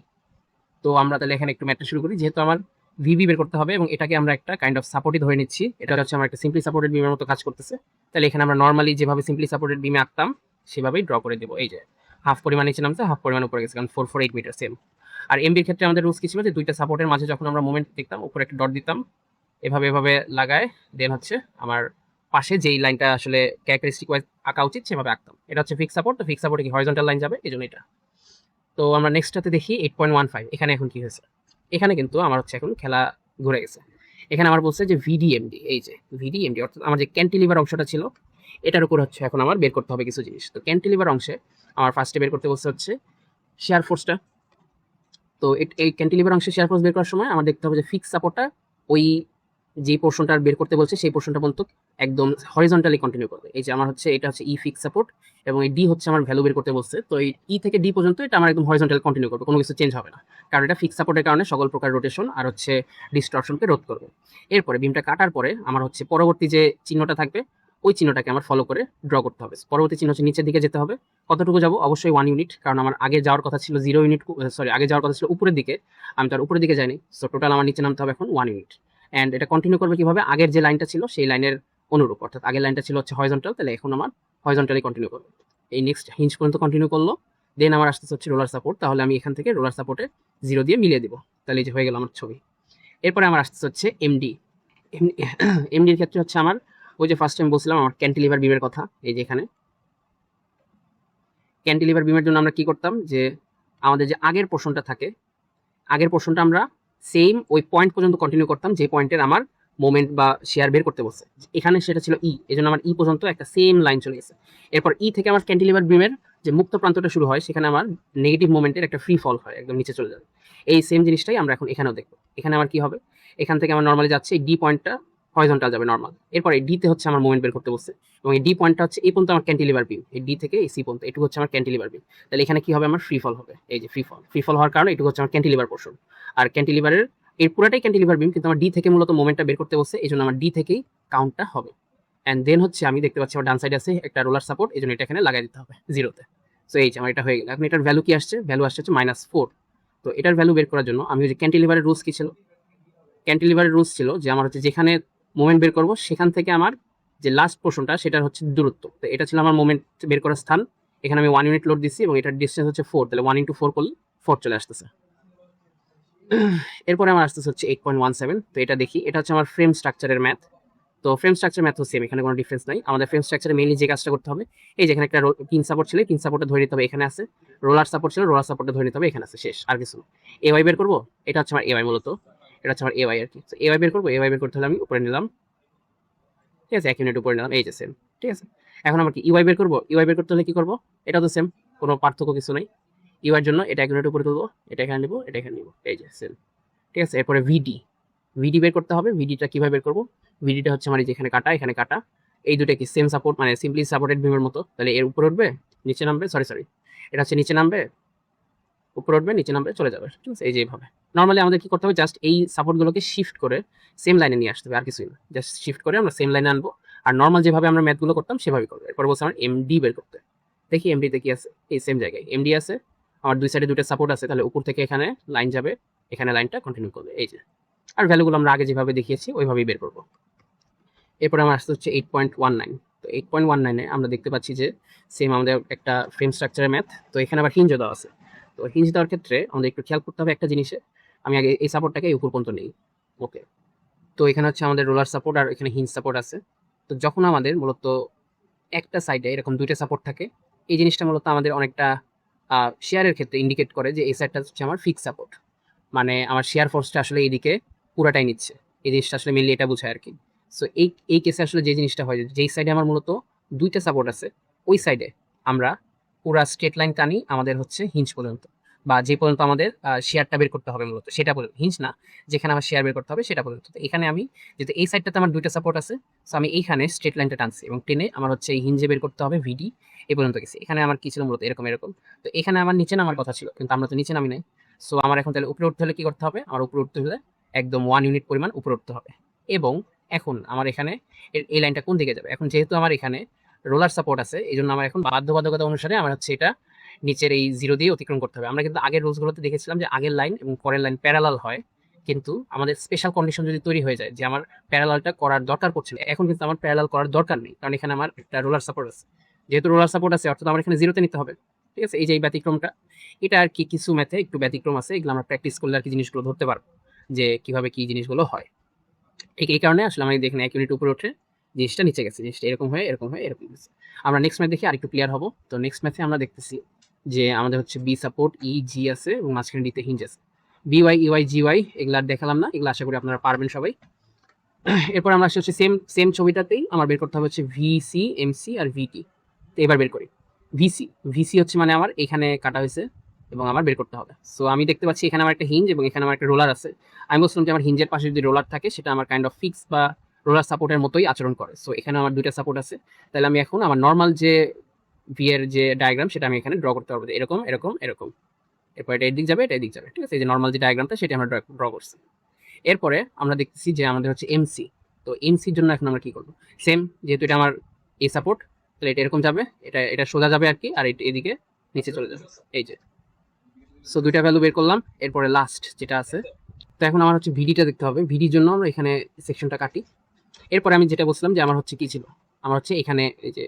তো আমরা তাহলে এখানে একটু ম্যাথটা শুরু করি। যেহেতু আমার ভিবি বের করতে হবে এবং এটাকে আমরা একটা কাইন্ড অফ সাপোর্টই ধরে নিচ্ছি, এটা হচ্ছে আমার একটা সিম্পলি সাপোর্টেড বিমের মতো কাজ করতেছে, তাহলে এখানে আমরা নর্মালি যেভাবে সিম্পলি সাপোর্টেড বিমে আঁকতাম সেভাবেই ড্র করে দেবো। এই যে হাফ পরিমাণ নিচে নামছে, হাফ পরিমাণ উপরে গেছে, কারণ 448 মিটার সেম। আর এমবির ক্ষেত্রে আমাদের রুলস কি ছিল যে দুইটা সাপোর্টের মাঝে যখন আমরা মোমেন্ট দেখতাম উপরে একটা ডট দিতাম, এভাবে এভাবে লাগায় দেন হচ্ছে আমার পাশে যেই লাইনটা আসলে ক্যারেক্টারিস্টিক ওয়াইজ আঁকা উচিত সেভাবে আঁকতাম। এটা হচ্ছে ফিক্স সাপোর্ট, তো ফিক্স সাপোর্টে কি হরিজন্টাল লাইন যাবে, এই জন্য এটা। তো আমরা নেক্সটটাতে দেখি 8.15, এখানে এখন কি হয়েছে। এখানে কিন্তু আমার হচ্ছে এখন খেলা ঘুরে গেছে। এখানে আমার বলছে যে ভিডিএমডি, এই যে ভিডিএমডি অর্থাৎ আমার যে ক্যান্টিলিভার অংশটা ছিল এটার উপর হচ্ছে এখন আমার বের করতে হবে কিছু জিনিস। তো ক্যান্টিলিভার অংশে আমার ফার্স্টে বের করতে বলছে হচ্ছে শেয়ার ফোর্সটা। তো এই ক্যান্টিলিভার অংশে শেয়ার ফোর্স বের করার সময় আমার দেখতে হবে যে ফিক্স সাপোর্টটা ওই যে পোর্শনটা বের করতে বলছে সেই পোর্শনটা পর্যন্ত একদম হরিজন্টালি কন্টিনিউ করবে। এই যে আমার হচ্ছে এটা হচ্ছে ই ফিক্স সাপোর্ট এবং এই ডি হচ্ছে আমার ভ্যালু বের করতে বলছে। তো এই ই থেকে ডি পর্যন্ত এটা আমার একদম হরিজন্টালি কন্টিনিউ করবে, কোনো কিছু চেঞ্জ হবে না, কারণ এটা ফিক্স সাপোর্টের কারণে সকল প্রকার রোটেশন আর হচ্ছে ডিস্টরশনকে রোধ করবে। এরপরে বিমটা কাটার পরে আমার হচ্ছে পরবর্তী যে চিহ্নটা থাকবে ওই চিহ্নটাকে আমার ফলো করে ড্র করতে হবে। পরবর্তী চিহ্ন হচ্ছে নিচের দিকে যেতে হবে। কতটুকু যাবো, অবশ্যই 1 ইউনিট, কারণ আমার আগে যাওয়ার কথা ছিল 0 ইউনিট, সরি আগে যাওয়ার কথা ছিল উপরের দিকে, আমি তার উপরের দিকে যাইনি। সো টোটাল আমার নিচে নামতে হবে এখন 1 ইউনিট। অ্যান্ড এটা কন্টিনিউ করবে কিভাবে, আগের যে লাইনটা ছিল সেই লাইনের অনুরূপ, অর্থাৎ আগের লাইনটা ছিল হচ্ছে হরিজন্টাল, তাহলে এখন আমার হরিজন্টালি কন্টিনিউ করবে। এই নেক্সট হিঞ্জ পর্যন্ত কন্টিনিউ করলো, দেন আমার আসতে হচ্ছে রোলার সাপোর্ট, তাহলে আমি এখান থেকে রোলার সাপোর্টে 0 দিয়ে মিলিয়ে দিব, তাহলে এই যে হয়ে গেল আমার ছবি। এরপরে আমার আসতে হচ্ছে এমডি। এমডির ক্ষেত্রে হচ্ছে আমার ওই যে ফার্স্ট টাইম বলছিলাম আমার ক্যান্টিলিভার বিমের কথা, এই যে এখানে ক্যান্টিলিভার বিমের জন্য আমরা কি করতাম যে আমাদের যে আগের পোর্শনটা থাকে, আগের পোর্শনটা আমরা সেম ওই পয়েন্ট পর্যন্ত কন্টিনিউ করতাম যে পয়েন্টের আমার মোমেন্ট বা শেয়ার বের করতে বলছে। এখানে সেটা ছিল ই, এই জন্য আমার ই পর্যন্ত একটা সেম লাইন চলে গেছে। এরপর ই থেকে আমার ক্যান্টিলিভার বিমের যে মুক্ত প্রান্তটা শুরু হয় সেখানে আমার নেগেটিভ মোমেন্টের একটা ফ্রি ফল হয়, একদম নিচে চলে যাবে। এই সেম জিনিসটাই আমরা এখন এখানেও দেখবো। এখানে আমার কি হবে, এখান থেকে আমার নর্মালি যাচ্ছে এই ডি পয়েন্টটা হরিজন্টাল যাবে নর্মাল, এরপর এই ডিতে হচ্ছে আমার মোমেন্ট বের করতে বলছে এবং এই ডি পয়েন্টটা হচ্ছে এই পর্যন্ত আমার ক্যান্টিলিভার বিম, এই ডি থেকে এই সি পর্যন্ত এটুকু হচ্ছে আমার ক্যান্টিলিভার বিম। তাহলে এখানে কি হবে, আমার ফ্রি ফল হবে, এই যে ফ্রি ফল হওয়ার কারণে এটুকু হচ্ছে আমার ক্যান্টিলিভার পোর্শন। আর ক্যান্টিলিভারের এর পুরাটাই ক্যান্টিলিভার বিম, কিন্তু আমার ডি থেকে মূলত মোমেন্টটা বের করতে বলছে, এই জন্য আমার ডি থেকেই কাউন্টটা হবে। অ্যান্ড দেন হচ্ছে আমি দেখতে পাচ্ছি আমার ডান সাইডে আছে একটা রোলার সাপোর্ট, এই জন্য এটা এখানে লাগাই দিতে হবে 0-তে। সো এই যে আমার এটা হয়ে গেল। এখন এটার ভ্যালু কি আসছে, ভ্যালু আসছে হচ্ছে -4। তো এটার ভ্যালু বের করার জন্য আমি ওই যে ক্যান্টিলিভারের রুলস কি ছিল, ক্যান্টিলিভারের রুলস ছিল যে আমার হচ্ছে যেখানে মোমেন্ট বের করবো সেখান থেকে আমার যে লাস্ট পোর্শনটা সেটার হচ্ছে দূরত্ব। তো এটা ছিল আমার মোমেন্ট বের করার স্থান, এখানে আমি 1 ইউনিট লোড দিচ্ছি এবং এটার ডিস্টেন্স হচ্ছে 4, তাহলে 1 × 4 করলে 4 চলে আসতেছে। এরপরে আমার আসতেছে হচ্ছে 8.17। তো এটা দেখি, এটা হচ্ছে আমার ফ্রেম স্ট্রাকচারের ম্যাথ। তো ফ্রেম স্ট্রাকচার ম্যাথ সেম, এখানে কোনো ডিফারেন্স নাই। আমাদের ফ্রেম স্ট্রাকচারে মেইনলি যে কাজটা করতে হবে, এই যেখানে একটা পিন সাপোর্ট ছিল, পিন সাপোর্টটা ধরে নিতে হবে, এখানে আছে রোলার সাপোর্ট ছিল, রোলার সাপোর্টটা ধরে নিতে হবে, এখানে আছে, শেষ, আর কিছু না। এওয়াই বের করবো, এটা হচ্ছে আমার এওয়াই, মূলত এটা হচ্ছে আমার এওয়াই আর কি। এওয়াই বের করবো, এওয়াই বের করতে হলে আমি উপরে নিলাম, ঠিক আছে, 1 ইউনিট উপরে নিলাম, এই যে সেম, ঠিক আছে। এখন আমরা কি ইউআই বের করবো, ইউআই বের করতে হলে কি করবো, এটা তো সেম, কোনো পার্থক্য কিছু নাই। ইউআইয়ের জন্য এটা 1 ইউনিট উপরে তুলবো, এটা এখানে নিবো, এটা এখানে নিবো, এই যে সেম, ঠিক আছে। এরপরে ভিডি, ভিডি বের করতে হবে। ভিডিটা কিভাবে বের করবো, ভিডিটা হচ্ছে আমার যেখানে কাটা, এখানে কাটা, এই দুটো কি সেম সাপোর্ট, মানে সিম্পলি সাপোর্টেড বিমের মতো, তাহলে এর উপরে উঠবে, নিচে নামবে, সরি এটা হচ্ছে নিচে নামবে, উপরে উঠবে, নিচে নামবে, চলে যাবে, ঠিক আছে। এই যে এইভাবে নর্মালি আমাদের কি করতে হবে, জাস্ট এই সাপোর্টগুলোকে শিফট করে সেম লাইনে নিয়ে আসতে হবে, আর কিছুই না, জাস্ট শিফট করে আমরা সেম লাইনে আনবো। আর নর্মাল যেভাবে আমরা ম্যাথগুলো করতাম সেভাবেই করবো। এরপর বলছে আমার এমডি বের করতে, দেখি এমডিতে কি আছে, এই সেম জায়গায় এমডি আছে, আমার দুই সাইডে দুটো সাপোর্ট আছে, তাহলে উপর থেকে এখানে লাইন যাবে, এখানে লাইনটা কন্টিনিউ করবে, এই যে। আর ভ্যালুগুলো আমরা আগে যেভাবে দেখিয়েছি ওইভাবেই বের করবো। এরপরে আমার আসতে হচ্ছে 8.19। তো 8.19-এ আমরা দেখতে পাচ্ছি যে সেম আমাদের একটা ফ্রেম স্ট্রাকচারের ম্যাথ, তো এখানে আবার হিঞ্জও দেওয়া আছে। তো হিঞ্জ দেওয়ার ক্ষেত্রে আমাদের একটু খেয়াল করতে হবে একটা জিনিসে, আমি আগে এই সাপোর্টটাকে উপর পর্যন্ত নেই, ওকে। তো এখানে হচ্ছে আমাদের রোলার সাপোর্ট আর এখানে হিঞ্জ সাপোর্ট আছে। তো যখন আমাদের মূলত একটা সাইডে এরকম দুইটা সাপোর্ট থাকে, এই জিনিসটা মূলত আমাদের অনেকটা শেয়ারের ক্ষেত্রে ইন্ডিকেট করে যে এই সাইডটা হচ্ছে আমার ফিক্স সাপোর্ট, মানে আমার শেয়ার ফোর্সটা আসলে এইদিকে পুরাটাই নিচ্ছে, এই জিনিসটা আসলে মেনলি এটা বোঝায় আর কি। সো এই কেসে আসলে যে জিনিসটা হয়, যেই সাইডে আমার মূলত দুইটা সাপোর্ট আছে, ওই সাইডে আমরা পুরা স্ট্রেট লাইন টানি আমাদের হচ্ছে হিঞ্জ পর্যন্ত, বা যে পর্যন্ত আমাদের শেয়ারটা বের করতে হবে, মূলত সেটা পর্যন্ত, হিঞ্জ না, যেখানে আমার শেয়ার বের করতে হবে সেটা পর্যন্ত। তো এখানে আমি যেহেতু এই সাইডটাতে আমার দুইটা সাপোর্ট আছে, সো আমি এইখানে স্ট্রেট লাইনটা টানছি এবং টেনে আমার হচ্ছে এই হিঞ্জে বের করতে হবে ভিডি, এই পর্যন্ত গেছি। এখানে আমার কি ছিল, মূলত এরকম এরকম। তো এখানে আমার নিচে নামার কথা ছিল, কিন্তু আমরা তো নিচে নামি নাই। সো আমার এখন তাহলে উপরে উঠতে হলে কি করতে হবে, আমার উপরে উঠতে হলে একদম 1 ইউনিট পরিমাণ উপরে উঠতে হবে। এবং এখন আমার এখানে এই লাইনটা কোন দিকে যাবে, এখন যেহেতু আমার এখানে রোলার সাপোর্ট আছে, এই জন্য আমার এখন বাধ্যবাধকতা অনুসারে আমার হচ্ছে এটা নিচের এই জিরো দিয়ে অতিক্রম করতে হবে। আমরা কিন্তু আগের রুলসগুলোতে দেখেছিলাম যে আগের লাইন এবং পরের লাইন প্যারালাল হয়, কিন্তু আমাদের স্পেশাল কন্ডিশন যদি তৈরি হয়ে যায় যে আমার প্যারালালটা করার দরকার পড়ছে না, এখন কিন্তু আমার প্যারালাল করার দরকার নেই, কারণ এখানে আমার একটা রোলার সাপোর্ট আছে। যেহেতু রোলার সাপোর্ট আছে, অর্থাৎ আমার এখানে জিরোতে নিতে হবে, ঠিক আছে। এই যে এই ব্যতিক্রমটা, এটা আর কি কিছু ম্যাথে একটু ব্যতিক্রম আছে, এগুলো আমরা প্র্যাকটিস করলে আর কি জিনিসগুলো ধরতে পারবো যে কিভাবে কি জিনিসগুলো হয়। ঠিক এই কারণে আসলে আমরা দেখেন 1 ইউনিট উপরে উঠে জিনিসটা নিচে গেছে, জিনিসটা এরকম হয়ে এরকম হয়ে এরকম গেছে। আমরা নেক্সট ম্যাথ দেখি আরেকটু ক্লিয়ার হবো। তো নেক্সট ম্যাথে আমরা দেখতেছি যে আমাদের হচ্ছে বি সাপোর্ট, ই জি আছে এবং মাঝখানে ডিতে হিঞ্জ আছে। বিওয়াই ইওয়াই জিওয়াই এগুলো আর দেখালাম না, এগুলো আশা করি আপনারা পারবেন সবাই। এরপর আমরা আসলে হচ্ছে সেম সেম ছবিটাতেই আমার বের করতে হবে হচ্ছে ভিসি, এমসি আর ভিটি। তো এবার বের করি ভিসি। ভিসি হচ্ছে মানে আমার এখানে কাটা হয়েছে এবং আমার বের করতে হবে। সো আমি দেখতে পাচ্ছি এখানে আমার একটা হিঞ্জ এবং এখানে আমার একটা রোলার আছে। আমি বলছিলাম যে আমার হিঞ্জের পাশে যদি রোলার থাকে সেটা আমার কাইন্ড অফ ফিক্স বা রোলার সাপোর্টের মতোই আচরণ করে। সো এখানে আমার দুইটা সাপোর্ট আছে, তাহলে আমি এখন আমার নর্মাল যে ভি এর যে ডায়াগ্রাম সেটা আমি এখানে ড্র করতে পারবো, এরকম এরকম এরকম। এরপর এটা এদিক যাবে, এটা এদিক যাবে, ঠিক আছে। এই যে নর্মাল যে ডায়াগ্রামটা সেটা আমরা ড্র করছি। এরপরে আমরা দেখতেছি যে আমাদের হচ্ছে এমসি। তো এমসির জন্য এখন আমরা কি করবো, সেম, যেহেতু এটা আমার এ সাপোর্ট, তাহলে এটা এরকম যাবে, এটা এটা সোজা যাবে আর কি, আর এদিকে নিচে চলে যাবে, এই যে। সো দুইটা ভ্যালু বের করলাম। এরপরে লাস্ট যেটা আছে, তো এখন আমার হচ্ছে ভিডিটা দেখতে হবে। ভিডির জন্য আমরা এখানে সেকশনটা কাটি। এরপরে আমি যেটা বলছিলাম যে আমার হচ্ছে কি ছিল, আমার হচ্ছে এখানে এই যে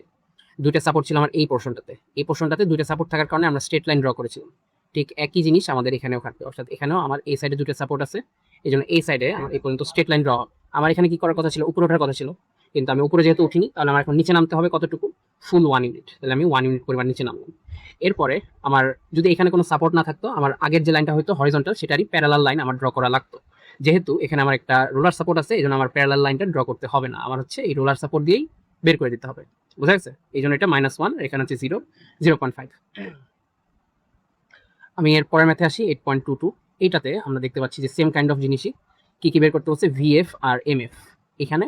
দুইটা সাপোর্ট ছিল আমার এই পোর্শনটাতে দুইটা সাপোর্ট থাকার কারণে আমরা স্ট্রেট লাইন ড্র করেছিলাম। ঠিক একই জিনিস আমাদের এখানেও খাটবে, অর্থাৎ এখানেও আমার এই সাইডে দুটো সাপোর্ট আছে, এই জন্য এই সাইডে আমার এই পর্যন্ত স্ট্রেট লাইন ড্র। আমার এখানে কি করার কথা ছিল, উপরে ওঠার কথা ছিল, কিন্তু আমি উপরে যেহেতু উঠিনি, তাহলে আমার এখন নিচে নামতে হবে কতটুকু, ফুল 1 ইউনিট। তাহলে আমি 1 ইউনিট পরিমাণ নিচে নামলাম। এরপরে আমার যদি এখানে কোনো সাপোর্ট না থাকতো, আমার আগের যে লাইনটা হয়তো হরিজন্টাল, সেটারই প্যারালাল লাইন আমার ড্র করা লাগতো। যেহেতু এখানে আমার একটা রোলার সাপোর্ট আছে, এই জন্য আমার প্যারালাল লাইনটা ড্র করতে হবে না, আমার হচ্ছে এই রোলার সাপোর্ট দিয়েই বের করে দিতে হবে, বুঝা গেছে। এই জন্য এটা -1, এখানে হচ্ছে 0, 0.5। আমি এর পরের ম্যাথে আসি 8.22। এইটাতে আমরা দেখতে পাচ্ছি যে সেম কাইন্ড অফ জিনিসই, কি কি বের করতে হচ্ছে, ভিএফ আর এমএফ। এখানে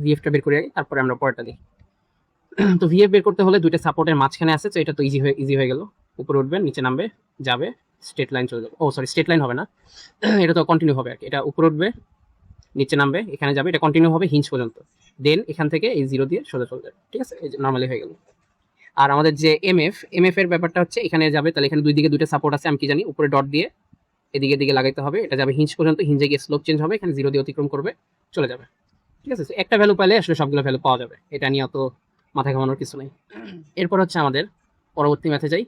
ভিএফটা বের করে আগে, তারপরে আমরা পরেরটা দেখি। তো ভিএফ বের করতে হলে দুইটা সাপোর্টের মাঝখানে আছে, তো এটা তো ইজি হয়ে গেল। উপরে উঠবেন, নিচে নামবে, যাবে, স্ট্রেট লাইন চলে যাবে। ও সরি, স্ট্রেট লাইন হবে না, এটা তো কন্টিনিউ হবে আর কি। এটা উপরে উঠবে, নিচে নামবে, এখানে যাবে, এটা কন্টিনিউ হবে হিঞ্জ পর্যন্ত, দেন এখান থেকে এই 0 দিয়ে সোজা চলে যাবে, ঠিক আছে। এই যে নর্মালি হয়ে গেল। আর আমাদের যে এমএফ এর ব্যাপারটা হচ্ছে এখানে যাবে, তাহলে এখানে দুই দিকে দুইটা সাপোর্ট আছে, আমি কি জানি, উপরে ডট দিয়ে এদিকে দিকে লাগাইতে হবে, এটা যাবে হিঞ্জ পর্যন্ত, হিঞ্জে গিয়ে স্লোপ চেঞ্জ হবে, এখানে 0 দিয়ে অতিক্রম করবে, চলে যাবে, ঠিক আছে। একটা ভ্যালু পাইলে আসলে সবগুলো ভ্যালু পাওয়া যাবে, এটা নিয়ে অত মাথা ঘামানোর কিছু নেই। এরপর হচ্ছে আমাদের পরবর্তী ম্যাথে যাই।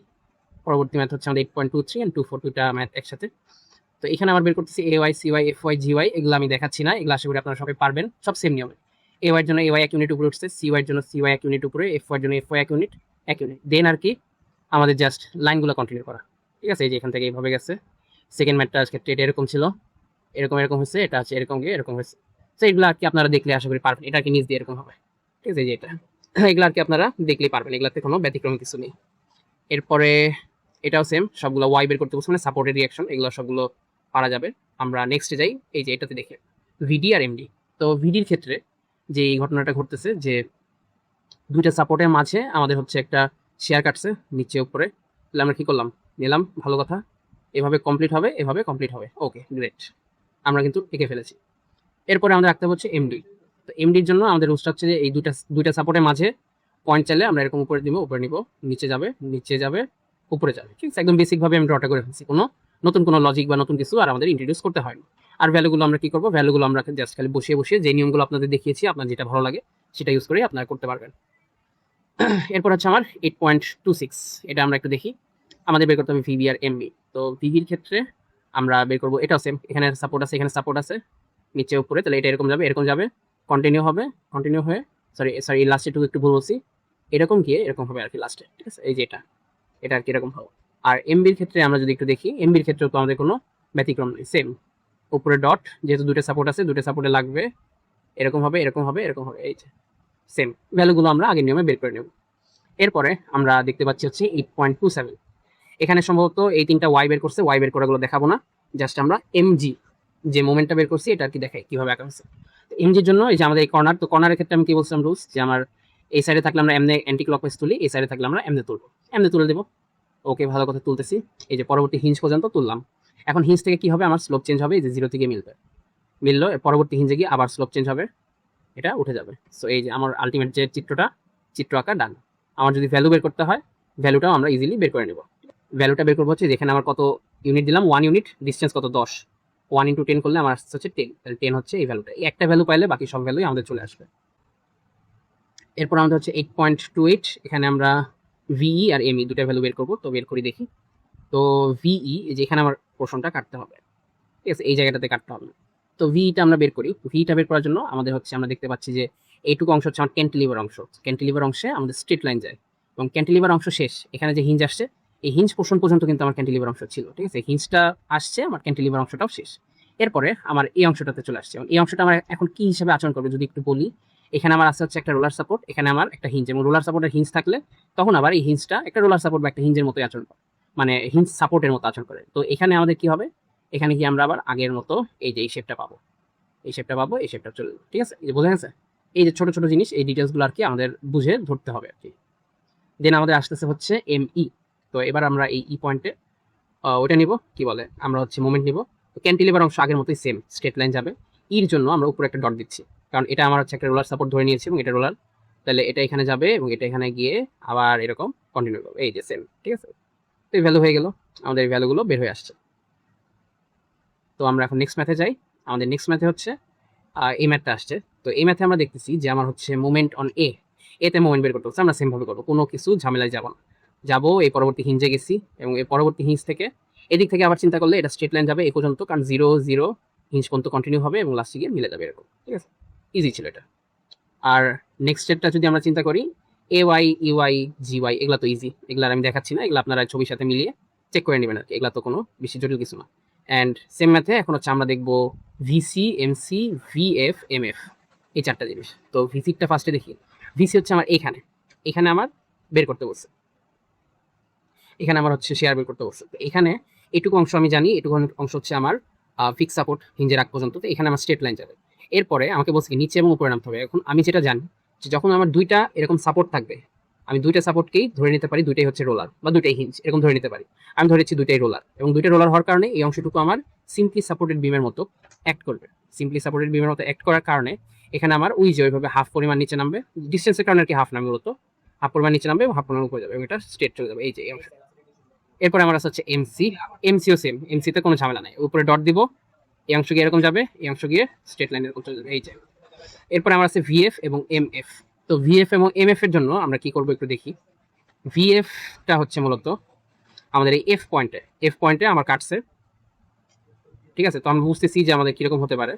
পরবর্তী ম্যাথ হচ্ছে আমাদের 8.23 and 24, দুইটা ম্যাথ একসাথে। তো এখানে আমার বের করতেছি এওয়াই, সিওয়াই, এফওয়াই, জিওয়াই। এগুলো আমি দেখাচ্ছি না, এগুলো আশা করি আপনারা সবাই পারবেন, সব সেম নিয়মে। এওয়াই এর জন্য এওয়াই 1 ইউনিট উপরে উঠছে, সিওয়াই এর জন্য সিওয়াই 1 ইউনিট উপরে, এফওয়াই এর জন্য এফওয়াই 1 ইউনিট দেন আর কি আমাদের জাস্ট লাইনগুলো কন্টিনিউ করা, ঠিক আছে। এই যে এখান থেকে এইভাবে গেছে, সেকেন্ড ম্যাথটা আজকে এটা এরকম ছিল, এরকম এরকম হয়েছে, এটা আছে এরকম গিয়ে এরকম হয়েছে। তো এগুলো আর কি আপনারা দেখলে আশা করি পারবেন, এটা আর কি নিচ দিয়ে এরকম হবে, ঠিক আছে। এই যে এটা এগুলো আর কি আপনারা দেখলেই পারবেন, এগুলাতে কোনো ব্যতিক্রম কিছু নেই। এরপরে এটাও সেম, সবগুলো ওয়াই বের করতে বলছে, মানে সাপোর্টেড রিয়াকশন, এগুলো সবগুলো পারা যাবে। আমরা নেক্সটে যাই, এই যে এটাতে দেখি ভিডি আর এমডি। তো ভিডির ক্ষেত্রে যে এই ঘটনাটা ঘটতেছে যে দুইটা সাপোর্টের মাঝে আমাদের হচ্ছে একটা শেয়ার কাটছে নিচে উপরে, তাহলে আমরা কি করলাম, নিলাম, ভালো কথা, এভাবে কমপ্লিট হবে, এভাবে কমপ্লিট হবে, ওকে গ্রেট, আমরা কিন্তু এঁকে ফেলেছি। এরপরে আমাদের রাখতে হচ্ছে এমডি। তো এমডির জন্য আমাদের রুলসটা হচ্ছে যে এই দুইটা সাপোর্টের মাঝে পয়েন্ট চাইলে আমরা এরকম উপরে নিব, উপরে নিব, নিচে যাবে, নিচে যাবে, উপরে যাবে, ঠিক আছে। একদম বেসিকভাবে আমি ড্রটা করে ফেলছি, কোনো নতুন কোনো লজিক বা নতুন কিছু আর আমাদের ইন্ট্রোডিউস করতে হয় না। আর ভ্যালুগুলো আমরা কি করবো, ভ্যালুগুলো আমরা জাস্ট খালি বসিয়ে বসিয়ে যে নিয়মগুলো আপনাদের দেখিয়েছি, আপনার যেটা ভালো লাগে সেটা ইউজ করে আপনারা করতে পারবেন। এরপর হচ্ছে আমার 8.26, এটা আমরা একটু দেখি। আমাদের বের করতে হবে ভিভি আর এমবি। তো ভিভির ক্ষেত্রে আমরা বের করবো, এটাও সেম, এখানে সাপোর্ট আছে, এখানে সাপোর্ট আছে, নিচে উপরে, তাহলে এটা এরকম যাবে, এরকম যাবে, কন্টিনিউ হবে, কন্টিনিউ হয়ে সরি লাস্টে একটু ভুল বলছি, এরকম গিয়ে এরকম হবে আর কি লাস্টে, ঠিক আছে। এই যে এটা আর কি এরকম হবে। আর এমবির ক্ষেত্রে আমরা যদি একটু দেখি, এমবির ক্ষেত্রেও তো আমাদের কোনো ব্যতিক্রম নেই, সেম, উপরে ডট, যেহেতু দুটো সাপোর্ট আছে, দুটো সাপোর্টে লাগবে, এরকম হবে, এরকম হবে, এরকম হবে, এই যে সেম ভ্যালুগুলো আমরা আগের নিয়মে বের করে নেব। এরপরে আমরা দেখতে পাচ্ছি হচ্ছে 8.27, এখানে সম্ভবত এই তিনটা ওয়াই বের করছে, ওয়াই বের করাগুলো দেখাবো না, জাস্ট আমরা এমজি যে মোমেন্টটা বের করছি এটা আর কি দেখাই কিভাবে আঁকা হয়েছে। এমজির জন্য এই যে আমাদের এই কর্নার, তো কর্নারের ক্ষেত্রে আমি কি বলছিলাম রুলস, যে আমার এই সাইডে থাকলে আমরা এমনি অ্যান্টি ক্লকওয়াইজ তুলি, এই সাইডে থাকলে আমরা এমনি তুলবো, এমনি তুলে দেবো, ওকে ভালো কথা তুলতেছি। এই যে পরবর্তী হিঞ্জ পর্যন্ত তুললাম, এখন হিঞ্জ থেকে কি হবে, আমার স্লোপ চেঞ্জ হবে, এই যে 0 থেকে মিললো, পরবর্তী হিঞ্জে গিয়ে আবার স্লোপ চেঞ্জ হবে, এটা উঠে যাবে। সো এই যে আমার আলটিমেট যে চিত্র আঁকা ডান। আমার যদি ভ্যালু বের করতে হয়, ভ্যালুটাও আমরা ইজিলি বের করে নেব। ভ্যালুটা বের করবো হচ্ছে যেখানে আমার কত ইউনিট দিলাম, 1 ইউনিট, ডিস্টেন্স কত 10, 1 × 10 করলে আমার আসছে হচ্ছে 10, তাহলে 10 হচ্ছে এই ভ্যালুটা। এই একটা ভ্যালু পাইলে বাকি সব ভ্যালুই আমাদের চলে আসবে। এরপর আমাদের হচ্ছে 8.28, এখানে আমরা ভিই আর এমই দুটা ভ্যালু বের করবো, তো বের করি দেখি। তো ভিই যে এখানে আমার পোর্শনটা কাটতে হবে, ঠিক আছে, এই জায়গাটাতে কাটতে হবে। তো ভিটা আমরা বের করি, ভিটা বের করার জন্য আমাদের হচ্ছে আমরা দেখতে পাচ্ছি যে এইটুকু অংশ হচ্ছে আমার ক্যান্টিলিভার অংশ, ক্যান্টিলিভার অংশে আমাদের স্ট্রেট লাইন যায়, এবং ক্যান্টিলিভার অংশ শেষ, এখানে যে হিঞ্জ আসছে এই হিঞ্জ পোর্শন পর্যন্ত কিন্তু আমার ক্যান্টিলিভার অংশ ছিল, ঠিক আছে, হিঞ্জটা আসছে, আমার ক্যান্টিলিভার অংশটাও শেষ। এরপরে আমার এই অংশটাতে চলে আসছে, এবং এই অংশটা আমার এখন কি হিসাবে আচরণ করবে যদি একটু বলি, এখানে আমার আছে হচ্ছে একটা রোলার সাপোর্ট, এখানে আমার একটা হিঞ্জ, এবং রোলার সাপোর্টের হিঞ্জ থাকলে তখন আবার এই হিঞ্জটা একটা রোলার সাপোর্ট বা একটা হিঞ্জের মতোই আচরণ করে, মানে হিঞ্জ সাপোর্টের মতো আচরণ করে। তো এখানে আমাদের কি হবে, এখানে কি আমরা আবার আগের মতো এই যে এই শেপটা পাবো, এই শেপটা পাবো, এই শেপটা চলে যাবে, ঠিক আছে, এই যে বোঝা গেছে। এই যে ছোট ছোট জিনিস, এই ডিটেলসগুলো আর কি আমাদের বুঝে ধরতে হবে আর কি। দেন আমাদের আসতেছে হচ্ছে এমই। তো এবার আমরা এই ই পয়েন্টে ওটা নিব, কি বলে, আমরা হচ্ছে মোমেন্ট নিব। ক্যান্টিলিভার অংশ আগের মতোই সেম, স্ট্রেট লাইন যাবে, ইর জন্য আমরা উপরে একটা ডট দিচ্ছি, কারণ এটা আমার হচ্ছে একটা রোলার সাপোর্ট ধরে নিয়েছি এবং এটা রোলার, তাহলে এটা এখানে যাবে এবং এটা এখানে গিয়ে আবার এরকম কন্টিনিউ করবে, এই যে সেম, ঠিক আছে। তো এই ভ্যালু হয়ে গেল, আমাদের এই ভ্যালুগুলো বের হয়ে আসছে। তো আমরা এখন নেক্সট ম্যাথে যাই। আমাদের নেক্সট ম্যাথে হচ্ছে এই ম্যাথটা আসছে। তো এই ম্যাথে আমরা দেখতেছি যে আমার হচ্ছে মোমেন্ট অন এতে মোমেন্ট বের করতে হচ্ছে, আমরা সেমভাবে করবো, কোনো কিছু ঝামেলায় যাব না, যাবো এই পরবর্তী হিঞ্জে গেছি, এবং এই পরবর্তী হিঞ্জ থেকে এদিক থেকে আবার চিন্তা করলে এটা স্ট্রেট লাইন যাবে এই পর্যন্ত, কারণ 0 0 হিঞ্জ পর্যন্ত কন্টিনিউ হবে এবং লাস্টে গিয়ে মিলে যাবে এরকম, ঠিক আছে, ইজি ছিল এটা। আর নেক্সট স্টেপটা যদি আমরা চিন্তা করি, AY EY GY, এগুলো তো ইজি, এগুলো আমি দেখাচ্ছি না, এগুলো আপনারা ছবির সাথে মিলিয়ে চেক করে নেবেন আর কি, এগুলো তো কোনো বেশি জটিল কিছু না। অ্যান্ড সেম ম্যাথে এখন হচ্ছে আমরা দেখবো ভিসি, এমসি, ভিএফ, এমএফ, এই চারটা জিনিস। তো ভিসিটা ফার্স্টে দেখি। ভিসি হচ্ছে আমার এখানে আমার বের করতে বলছে, এখানে আমার হচ্ছে শেয়ার বের করতে বলছে। তো এখানে এটুকু অংশ আমি জানি, এটুকু অংশ হচ্ছে আমার ফিক্স সাপোর্ট হিঞ্জের আগ পর্যন্ত, তো এখানে আমার স্ট্রেট লাইন যাবে। এরপরে আমাকে বলছে নিচে এবং উপরে নামতে হবে। এখন আমি যেটা জানি যে যখন আমার দুইটা এরকম সাপোর্ট থাকবে, আমি দুইটা সাপোর্টকেই ধরে নিতে পারি, দুইটাই হচ্ছে রোলার বা দুইটাই হিঞ্জ এরকম ধরে নিতে পারি। আমি ধরেছি দুইটাই রোলার, এবং দুইটা রোলার হওয়ার কারণে এই অংশটুকু আমার সিম্পলি সাপোর্টেড বিমের মতো অ্যাক্ট করবে। সিম্পলি সাপোর্টেড বিমের মতো অ্যাক্ট করার কারণে এখানে আমার ওই যে ওইভাবে হাফ পরিমাণ নিচে নামবে, ডিস্টেন্সের কারণে আর কি হাফ নামবে, মূলত হাফ পরিমাণ নিচে নামবে এবং হাফ পরিমাণ উপরে যাবে, এবং এটা স্ট্রেট চলে যাবে, এই যে এই অংশ। এরপরে আমার হচ্ছে এমসি, এমসিও সেম, এমসিতে কোনো ঝামেলা নাই, উপরে ডট দিব, এই অংশ গিয়ে এরকম যাবে, এই অংশ গিয়ে স্ট্রেট লাইন এরকম চলে যাবে, এই যে। এরপরে আমার আছে ভিএফ এবং এমএফ। তো ভিএফ এবং এমএফ এর জন্য আমরা কি করবো একটু দেখি। ভিএফটা হচ্ছে মূলত আমাদের এই এফ পয়েন্টে আমার কাটছে, ঠিক আছে। তো আমি বুঝতেছি যে আমাদের কিরকম হতে পারে,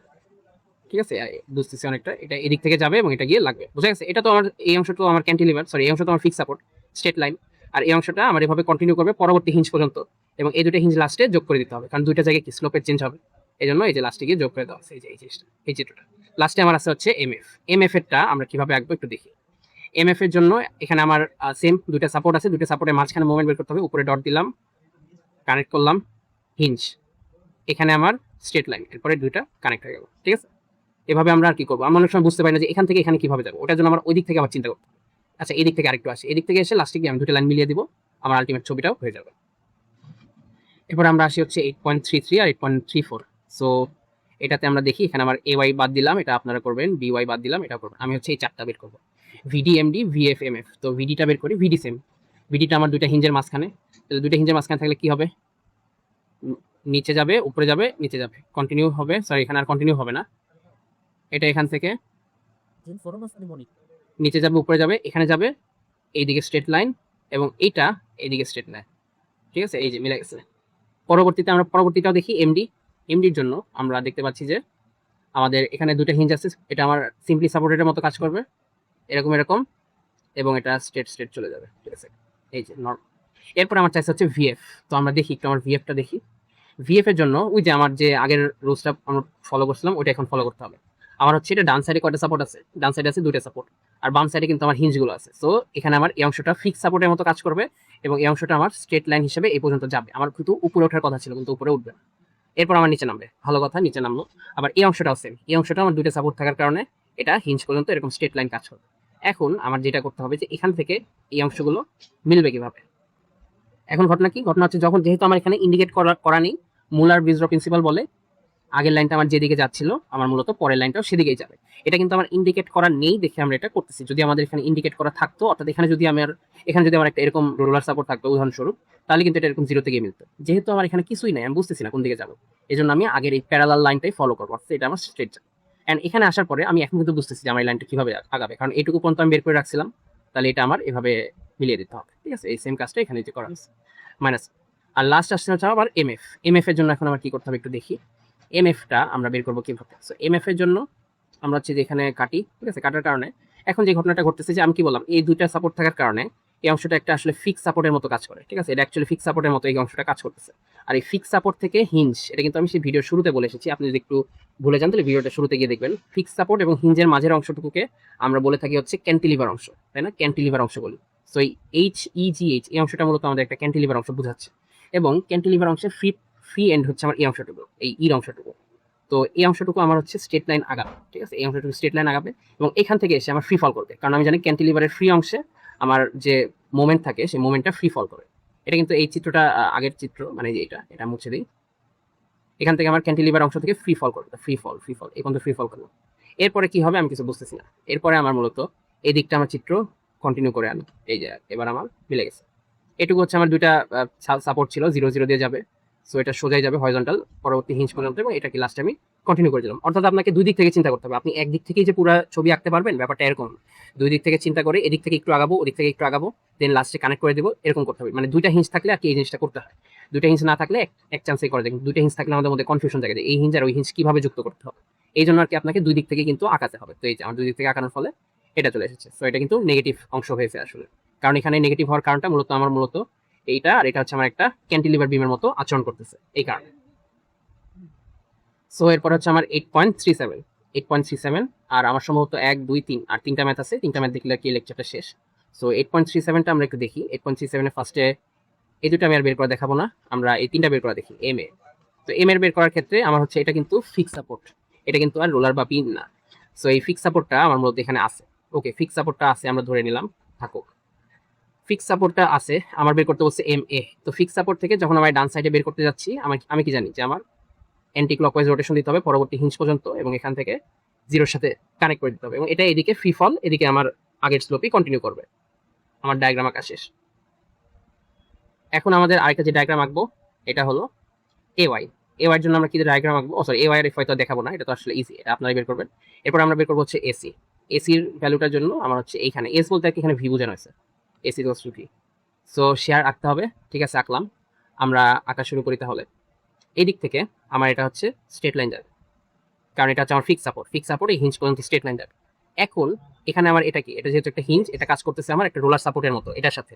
ঠিক আছে, বুঝতেছি অনেকটা, এটা এদিক থেকে যাবে এবং এটা গিয়ে লাগবে, বুঝা গেছে। এটা তো আমার এই অংশটা আমার ক্যান্টিলিভার, সরি এই অংশটা আমার ফিক্স সাপোর্ট স্ট্রেট লাইন, আর এই অংশটা আমার এভাবে কন্টিনিউ করবে পরবর্তী হিঞ্জ পর্যন্ত, এবং এই দুটো হিঞ্জ লাস্টে যোগ করে দিতে হবে, কারণ দুইটা জায়গায় কি স্লোপের চেঞ্জ হবে, এই জন্য এই যে লাস্টে গিয়ে যোগ করে দেওয়া আছে। এই যে এই জিনিসটা, এই চিত্রটা লাস্টে আমার আছে হচ্ছে এমএফ। এমএফ এরটা আমরা কিভাবে আঁকবো একটু দেখি। এমএফ এর জন্য এখানে আমার সেম দুইটা সাপোর্ট আছে, দুইটা সাপোর্টের মাঝখানে মুভমেন্ট বের করতে হবে, উপরে ডট দিলাম, কানেক্ট করলাম হিঞ্জ, এখানে আমার স্ট্রেট লাইন, এরপরে দুইটা কানেক্ট হয়ে গেল। ঠিক আছে, এভাবে আমরা আর কি করবো, আমরা অনেক সময় বুঝতে পারি না যে এখান থেকে এখানে কিভাবে যাবো, ওটার জন্য আমরা ওই দিক থেকে আবার চিন্তা করবো। আচ্ছা, এই দিক থেকে আরেকটু আসি, এদিক থেকে এসে লাস্টে গিয়ে আমি দুটো লাইন মিলিয়ে দিব, আমার আলটিমেট ছবিটাও হয়ে যাবে। এরপর আমরা আসি হচ্ছে 8.33 আর 8.34। সো এটাতে আমরা দেখি, এখানে আমার এ ওয়াই বাদ দিলাম, এটা আপনারা করবেন, বি ওয়াই বাদ দিলাম, এটা করবেন। আমি হচ্ছে এই চারটা বের করবো, ভিডি, এমডি, ভিএফ, এমএফ। তো ভিডিটা বের করি, ভিডি সেম, ভিডিটা আমার দুইটা হিঞ্জের মাঝখানে, তাহলে দুইটা হিঞ্জের মাঝখানে থাকলে কি হবে, নিচে যাবে, উপরে যাবে, নিচে যাবে, কন্টিনিউ হবে, সরি এখানে আর কন্টিনিউ হবে না, এটা এখান থেকে নিচে যাবে, উপরে যাবে, এখানে যাবে, এইদিকে স্ট্রেট লাইন, এবং এইটা এইদিকে স্ট্রেট লাইন। ঠিক আছে, এই যে মিলে গেছে। পরবর্তীতে আমরা পরবর্তীটাও দেখি, এমডি। এমডির জন্য আমরা দেখতে পাচ্ছি যে আমাদের এখানে দুটো হিঞ্জ আছে, এটা আমার সিম্পলি সাপোর্টের মতো কাজ করবে, এরকম এরকম, এবং এটা স্ট্রেট স্ট্রেট চলে যাবে। ঠিক আছে, এই যে নর্মাল। এরপর আমার চাইছে হচ্ছে ভিএফ। তো আমরা দেখি একটু, আমার ভিএফটা দেখি। ভিএফ এর জন্য ওই যে আমার যে আগের রুলসটা আমরা ফলো করছিলাম ওটা এখন ফলো করতে হবে। আমার হচ্ছে এটা ডান সাইডে কয়টা সাপোর্ট আছে, ডান সাইডে আছে দুইটা সাপোর্ট, আর বাম সাইডে কিন্তু আমার হিঞ্জগুলো আছে। সো এখানে আমার এই অংশটা ফিক্স সাপোর্টের মতো কাজ করবে, এবং এই অংশটা আমার স্ট্রেট লাইন হিসেবে এই পর্যন্ত যাবে। আমার কিন্তু উপরে ওঠার কথা ছিল, কিন্তু উপরে উঠবে না। এরপর আমার নিচে নামবে, ভালো কথা, নিচে নামলো। আবার এই অংশটাও সেম, এই অংশটা আমার দুইটা সাপোর্ট থাকার কারণে এটা হিঞ্জ পর্যন্ত এরকম স্ট্রেট লাইন কাজ করবে। এখন আমার যেটা করতে হবে যে এখান থেকে এই অংশগুলো মিলবে কিভাবে। এখন ঘটনা কি, ঘটনা হচ্ছে যখন যেহেতু আমার এখানে ইন্ডিকেট করা নেই, মুলার বিজর প্রিন্সিপাল বলে আগের লাইনটা আমার যেদিকে যাচ্ছিল আমার মূলত পরের লাইনটাও সেদিকেই যাবে। এটা কিন্তু আমার ইন্ডিকেট করা নেই দেখে আমরা এটা করতেছি। যদি আমাদের এখানে ইন্ডিকেট করা থাকতো, অর্থাৎ এখানে যদি আমার একটা এরকম রোলার সাপোর্ট থাকতো উদাহরণস্বরূপ, তাহলে কিন্তু এটা এরকম জিরোতে গিয়ে মিলতো। যেহেতু আমার এখানে কিছুই নাই, আমি বুঝতেছি না কোন দিকে যাবো, এই জন্য আমি আগের এই প্যারালাল লাইনটাই ফলো করবো, এটা আমার স্ট্রেট যাবে। অ্যান্ড এখানে আসার পরে আমি এখন কিন্তু বুঝতেছি যে আমার এই লাইনটা কিভাবে আগাবে, কারণ এইটুকু পর্যন্ত আমি বের করে রাখছিলাম, তাহলে এটা আমার এভাবে মিলিয়ে দিতে হবে। ঠিক আছে, এই সেম কাজটা এখানে যে করা আছে মাইনাস। আর লাস্ট আসছে হচ্ছে আবার এমএফ। এমএফ এর জন্য এখন আমার কি করতে হবে একটু দেখি। এমএফটা আমরা বের করবো কিভাবে। সো এমএফ এর জন্য আমরা হচ্ছে যে এখানে কাটি, ঠিক আছে, কাটার কারণে এখন যে ঘটনাটা ঘটতেছে যে আমি কি বললাম, এই দুইটা সাপোর্ট থাকার কারণে এই অংশটা একটা আসলে ফিক্স সাপোর্টের মতো কাজ করে। ঠিক আছে, এটা অ্যাকচুয়ালি ফিক্স সাপোর্টের মতো এই অংশটা কাজ করতেছে। আর এই ফিক্স সাপোর্ট থেকে হিঞ্জ, এটা কিন্তু আমি সেই ভিডিও শুরুতে বলে এসেছি, আপনি যদি একটু ভুলে যান তাহলে ভিডিওটা শুরুতে গিয়ে দেখবেন। ফিক্স সাপোর্ট এবং হিঞ্জের মাঝের অংশটুকুকে আমরা বলে থাকি হচ্ছে ক্যান্টিলিভার অংশ, তাই না, ক্যান্টিলিভার অংশ বলি। সো এই HEGH এই অংশটা মূলত আমাদের একটা ক্যান্টিলিভার অংশ বোঝাচ্ছে, এবং ক্যান্টিলিভার অংশের ফ্রি এন্ড হচ্ছে আমার এই অংশটুকু, এই ইর অংশটুকু। তো এই অংশটুকু আমার হচ্ছে স্ট্রেট লাইন আগাবে। ঠিক আছে, এই অংশটুকু স্ট্রেট লাইন আগাবে, এবং এখান থেকে এসে আমার ফ্রি ফল করবে, কারণ আমি জানি ক্যান্টিলিভারের ফ্রি অংশে আমার যে মোমেন্ট থাকে সেই মোমেন্টটা ফ্রি ফল করে। এটা কিন্তু এই চিত্রটা আগের চিত্র, মানে যে এটা মুছে দিই, এখান থেকে আমার ক্যান্টিলিভার অংশ থেকে ফ্রি ফল করবে, ফ্রি ফল এই পর্যন্ত ফ্রি ফল করবো। এরপরে কি হবে আমি কিছু বুঝতেছি না। এরপরে আমার মূলত এই দিকটা আমার চিত্র কন্টিনিউ করে আনি, এই যে এবার আমার মিলে গেছে। এটুকু হচ্ছে আমার দুইটা সাপোর্ট ছিল, 0 0 দিয়ে যাবে। সো এটা সোজাই যাবে হরিজন্টাল পরবর্তী হিঞ্জ পর্যন্ত, এবং এটা কি লাস্টে আমি কন্টিনিউ করে দিলাম। অর্থাৎ আপনাকে দুই দিক থেকে চিন্তা করতে হবে, আপনি একদিক থেকেই যে পুরো ছবি আঁকতে পারবেন ব্যাপারটা এরকম। দুই দিক থেকে চিন্তা করে এদিক থেকে একটু আগাবো, ওদিক থেকে একটু আগাবো, দেন লাস্টে কানেক্ট করে দেবো, এরকম করতে হবে। মানে দুইটা হিঞ্জ থাকলে আর কি এই জিনিসটা করতে হয়। দুইটা হিঞ্জ না থাকলে এক চান্সে করে যায়, দুইটা হিঞ্জ থাকলে আমাদের মধ্যে কনফিউশন থাকে যে এই হিঞ্জ আর ওই হিঞ্জ কিভাবে যুক্ত করতে হবে। এই জন্য আর কি আপনাকে দুই দিক থেকে কিন্তু আঁকাতে হবে। তো এই যে আমার দুই দিক থেকে আঁকানোর ফলে এটা চলে এসেছে। সো এটা কিন্তু নেগেটিভ অংশ হয়েছে আসলে, কারণ এখানে নেগেটিভ হওয়ার কারণটা মূলত এইটা, আর এটা হচ্ছে আমার একটা ক্যান্টিলিভার বিমের মতো আচরণ করতেছে এই কারণে। সো এরপর হচ্ছে আমার 8.37, আর আমার সম্ভবত 1 2 3 আর 3টা ম্যাথ আছে, 3টা ম্যাথ দেখলে কি লেকচারটা শেষ। সো 8.37টা আমরা একটু দেখি। 8.37 ফার্স্টে এই দুটো আমি আর বের করে দেখাবো না, আমরা এই 3টা বের করা দেখি। এম এ, তো এম এর বের করার ক্ষেত্রে আমার হচ্ছে এটা কিন্তু ফিক্স সাপোর্ট, এটা কিন্তু আর রোলার বা পিন না। সো এই ফিক্স সাপোর্টটা আমার মূলত এখানে আছে। ওকে, ফিক্স সাপোর্টটা আছে, আমরা ধরে নিলাম, থাকুক। ফিক্স সাপোর্টটা আছে, আমার বের করতে বলছে এম এ। তো ফিক্স সাপোর্ট থেকে যখন আমি ডান সাইডে বের করতে যাচ্ছি, আমি কি জানি যে আমার অ্যান্টি ক্লকওয়াইজ রোটেশন দিতে হবে পরবর্তী হিঞ্জ পর্যন্ত, এবং এখান থেকে 0-র সাথে কানেক্ট করে দিতে হবে, এবং এটা এদিকে ফ্রি ফল, এদিকে আমার আগের স্লোপই কন্টিনিউ করবে। আমার ডায়াগ্রাম আঁকা শেষ। এখন আমাদের আরেকটা যে ডায়াগ্রাম আঁকবো এটা হলো এওয়াই। এওয়াইয়ের জন্য আমরা কি ডায়াগ্রাম আঁকবো, সরি এওয়াই এর হয়তো দেখাবো না, এটা তো আসলে ইজি, এটা আপনারাই বের করবেন। এরপর আমরা বের করবো হচ্ছে এসি। এসির ভ্যালুটার জন্য আমার হচ্ছে এইখানে এস বলতে এখানে ভি বোঝানো হয়েছে, AC equals to V. So share আঁকতে হবে, ঠিক আছে, আঁকলাম। আমরা আঁকা শুরু করি তাহলে। এই দিক থেকে আমার এটা হচ্ছে স্ট্রেট লাইন যাবে, কারণ এটা হচ্ছে আমার ফিক্স সাপোর্ট এই হিঞ্জ পর্যন্ত স্ট্রেট লাইন যাবে। এখন এখানে আমার এটা কি, এটা যেহেতু একটা হিঞ্জ, এটা কাজ করতেছে আমার একটা রোলার সাপোর্টের মতো এটার সাথে।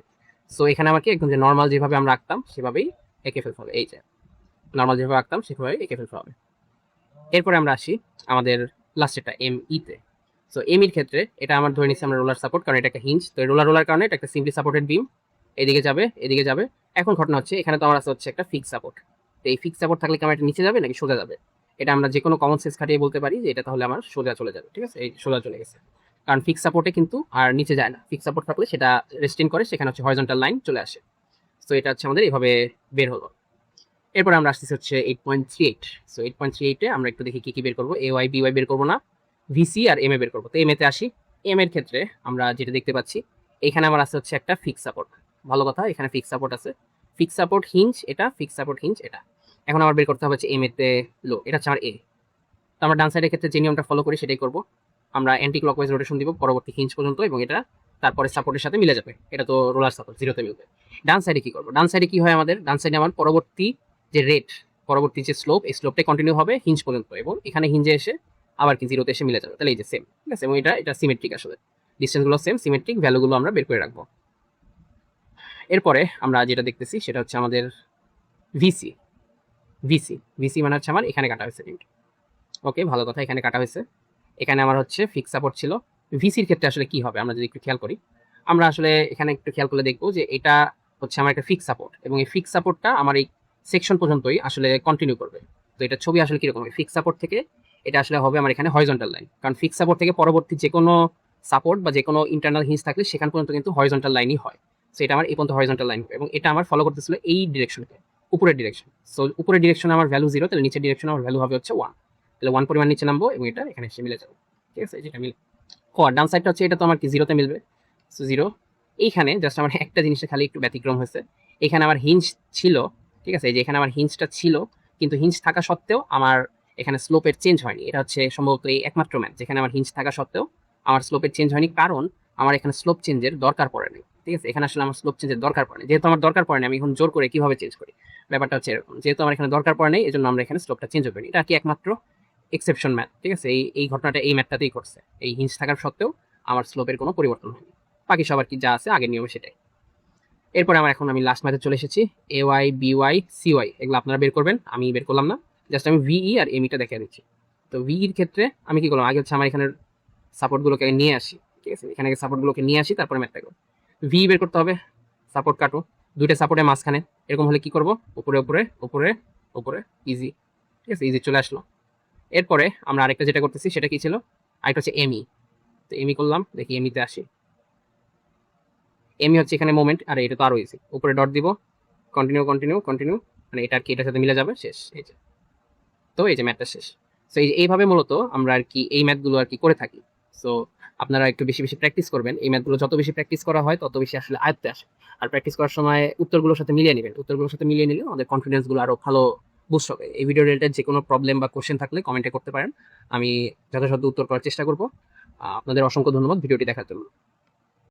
সো এখানে আমাকে একদম যে নর্মাল যেভাবে আমরা আঁকতাম সেভাবেই এঁকে ফেলতে হবে, এই যে নর্মাল যেভাবে আঁকতাম সেভাবেই এঁকে ফেলতে হবে। এরপরে আমরা আসি আমাদের লাস্টেরটা এম ইতে। সো এম ইর ক্ষেত্রে এটা আমার ধরে নিচ্ছি আমরা রোলার সাপোর্ট, কারণ এটা একটা হিঞ্জ, তো রোলার কারণে এটা একটা সিম্পলি সাপোর্টেড বিম, এদিকে যাবে এদিকে যাবে। এখন ঘটনা হচ্ছে এখানে তো আমার আছে হচ্ছে একটা ফিক্স সাপোর্ট, তো এই ফিক্স সাপোর্ট থাকলে কি আমার এটা নিচে যাবে নাকি সোজা যাবে? এটা আমরা যে কোনো কমন সেন্স খাটিয়ে বলতে পারি যে এটা তাহলে আমার সোজা চলে যাবে, ঠিক আছে, এই সোজা চলে গেছে, কারণ ফিক্স সাপোর্টে কিন্তু আর নিচে যায় না, ফিক্স সাপোর্ট থাকলে সেটা রেস্টিং করে, সেখানে হচ্ছে হরিজন্টাল লাইন চলে আসে। তো এটা হচ্ছে আমাদের এইভাবে বের হলো। এরপর আমরা আসতেছি হচ্ছে 8.38। সো 8.38-এ আমরা একটু দেখি কি কি বের করবো, এ ওয়াই বি ওয়াই বের করবো না, ভিসি আর এম এ বের করবো। তো এম এতে আসি। এম এর ক্ষেত্রে আমরা যেটা দেখতে পাচ্ছি এখানে আমার আছে হচ্ছে একটা ফিক্স সাপোর্ট, ভালো কথা, এখানে ফিক্স সাপোর্ট আছে, ফিক্স সাপোর্ট হিঞ্জ এটা, ফিক্স সাপোর্ট হিঞ্জ এটা। এখন আমার বের করতে হবে হচ্ছে এম এতে লো, এটা হচ্ছে আমার এ। তো আমরা ডান সাইডের ক্ষেত্রে যে নিয়মটা ফলো করি সেটাই করবো, আমরা অ্যান্টি ক্লকওয়াইজ রোটেশন দিব পরবর্তী হিঞ্জ পর্যন্ত, এবং এটা তারপরে সাপোর্টের সাথে মিলে যাবে, এটা তো রোলার সাপোর্ট জিরোতে মিলবে। ডান সাইডে কি করবো, ডান সাইডে কি হয় আমাদের, ডান সাইডে আমার পরবর্তী যে রেট, পরবর্তী যে স্লোপ, এই স্লোপটা কন্টিনিউ হবে হিঞ্জ পর্যন্ত, এবং এখানে হিঞ্জে এসে আবার কি জিরোতে এসে মিলে যাবে, তাহলে এই যে সেম, ঠিক আছে, এবং এটা সিমেট্রিক, আসলে ডিস্টেন্সগুলো সেম, সিমেট্রিক, ভ্যালুগুলো আমরা বের করে রাখবো। এরপরে আমরা যেটা দেখতেছি সেটা হচ্ছে আমাদের ভিসি। ভিসি মানে হচ্ছে আমার এখানে কাটা হয়েছে, ওকে, ভালো কথা, এখানে কাটা হয়েছে, এখানে আমার হচ্ছে ফিক্স সাপোর্ট ছিল। ভিসির ক্ষেত্রে আসলে কি হবে আমরা যদি একটু খেয়াল করি, আমরা আসলে এখানে একটু খেয়াল করলে দেখবো যে এটা হচ্ছে আমার একটা ফিক্স সাপোর্ট, এবং এই ফিক্স সাপোর্টটা আমার এই সেকশন পর্যন্তই আসলে কন্টিনিউ করবে। তো এটা ছবি আসলে কিরকম, ফিক্স সাপোর্ট থেকে এটা আসলে হবে আমার এখানে হরিজন্টাল লাইন, কারণ ফিক্স সাপোর্ট থেকে পরবর্তী যে কোনো সাপোর্ট বা যে কোনো ইন্টারনাল হিঞ্জ থাকলে সেখান পর্যন্ত কিন্তু হরিজন্টাল লাইনই হয়। সো এটা আমার এই পর্যন্ত হরিজন্টাল লাইন, এবং এটা আমার ফলো করতেছিল এই ডিরেকশনকে, উপরের ডিরেকশন। সো উপরের ডিরেকশনে আমার ভ্যালু 0, তাহলে নিচের ডিরেকশনে আমার ভ্যালু হবে হচ্ছে 1, তাহলে 1 পরিমাণ নিচে নামবো এবং এটা এখানে এসে মিলে যাবে, ঠিক আছে, যেটা মিলে ডান সাইডটা হচ্ছে এটা তো আমার কি জিরোতে মিলবে, সো 0। এইখানে জাস্ট আমার একটা জিনিসটা খালি একটু ব্যতিক্রম হয়েছে, এখানে আমার হিঞ্জ ছিল, ঠিক আছে, এই যে এখানে আমার হিঞ্জটা ছিল, কিন্তু হিঞ্জ থাকা সত্ত্বেও আমার এখানে স্লোপের চেঞ্জ হয়নি, এটা হচ্ছে সম্ভবত এই একমাত্র ম্যাচ যেখানে আমার হিঞ্জ থাকা সত্ত্বেও আমার স্লোপের চেঞ্জ হয়নি, কারণ আমার এখানে স্লোপ চেঞ্জের দরকার পড়ে নাই, ঠিক আছে, এখানে আসলে আমার স্লোপ চেঞ্জের দরকার পড়ে, যেহেতু আমার দরকার পড়ে না আমি এখন জোর করে কিভাবে চেঞ্জ করি, ব্যাপারটা হচ্ছে এরকম, যেহেতু আমার এখানে দরকার পড়ে নেই এই জন্য আমরা এখানে স্লোপটা চেঞ্জ হবে, এটা কি একমাত্র এক্সেপশন ম্যাথ, ঠিক আছে, এই ঘটনাটা এই ম্যাথটাতেই করছে, এই হিঞ্জ থাকার সত্ত্বেও আমার স্লোপের কোনো পরিবর্তন হয়নি, বাকি সবার কি যা আছে আগের নিয়মে সেটাই। এরপরে আমি লাস্ট ম্যাথে চলে এসেছি, A Y B Y C Y, এগুলো আপনারা বের করবেন, আমি বের করলাম না, জাস্ট আমি ভিই আর এমইটা দেখে দিচ্ছি। তো ভিইর ক্ষেত্রে আমি কি করলাম, আগে হচ্ছে আমার এখানে সাপোর্টগুলোকে নিয়ে আসি, ঠিক আছে, এখানে সাপোর্টগুলোকে নিয়ে আসি, তারপরে ম্যাথটা করবো। ভি বের করতে হবে, সাপোর্ট কাটো, দুইটা সাপোর্টের মাঝখানে, এরকম হলে কি করব, উপরে উপরে উপরে উপরে, ইজি, ঠিক আছে, ইজি চলে আসলো। এরপরে আমরা আরেকটা যেটা করতেছি সেটা কি ছিল, আরেকটা হচ্ছে এমই, তো এমই করলাম, দেখি এমইতে আসি, এমই হচ্ছে এখানে মোমেন্ট, আর এটা তো আরো ইজি, উপরে ডট দিব, কন্টিনিউ কন্টিনিউ কন্টিনিউ, মানে এটা আর কি এটার সাথে মিলে যাবে, শেষ, এই যে, তো এই যে ম্যাথটা শেষ। সো এইভাবে মূলত আমরা আর কি এই ম্যাথগুলো আর কি করে থাকি। সো আপনারা একটু বেশি বেশি প্র্যাকটিস করবেন, এই ম্যাথগুলো যত বেশি প্র্যাকটিস করা হয় তত বেশি আসলে আয়ত্তে আসে, আর প্র্যাকটিস করার সময় উত্তরগুলোর সাথে মিলিয়ে নেবেন, উত্তরগুলোর সাথে মিলিয়ে নিলে আমাদের কনফিডেন্সগুলো আরো ভালো বুস্ট হবে। এই ভিডিও রিলেটেড যে কোনো প্রবলেম বা কোশ্চেন থাকলে কমেন্টে করতে পারেন, আমি যথাসাধ্য উত্তর করার চেষ্টা করব। আপনাদের অসংখ্য ধন্যবাদ ভিডিওটি দেখার জন্য।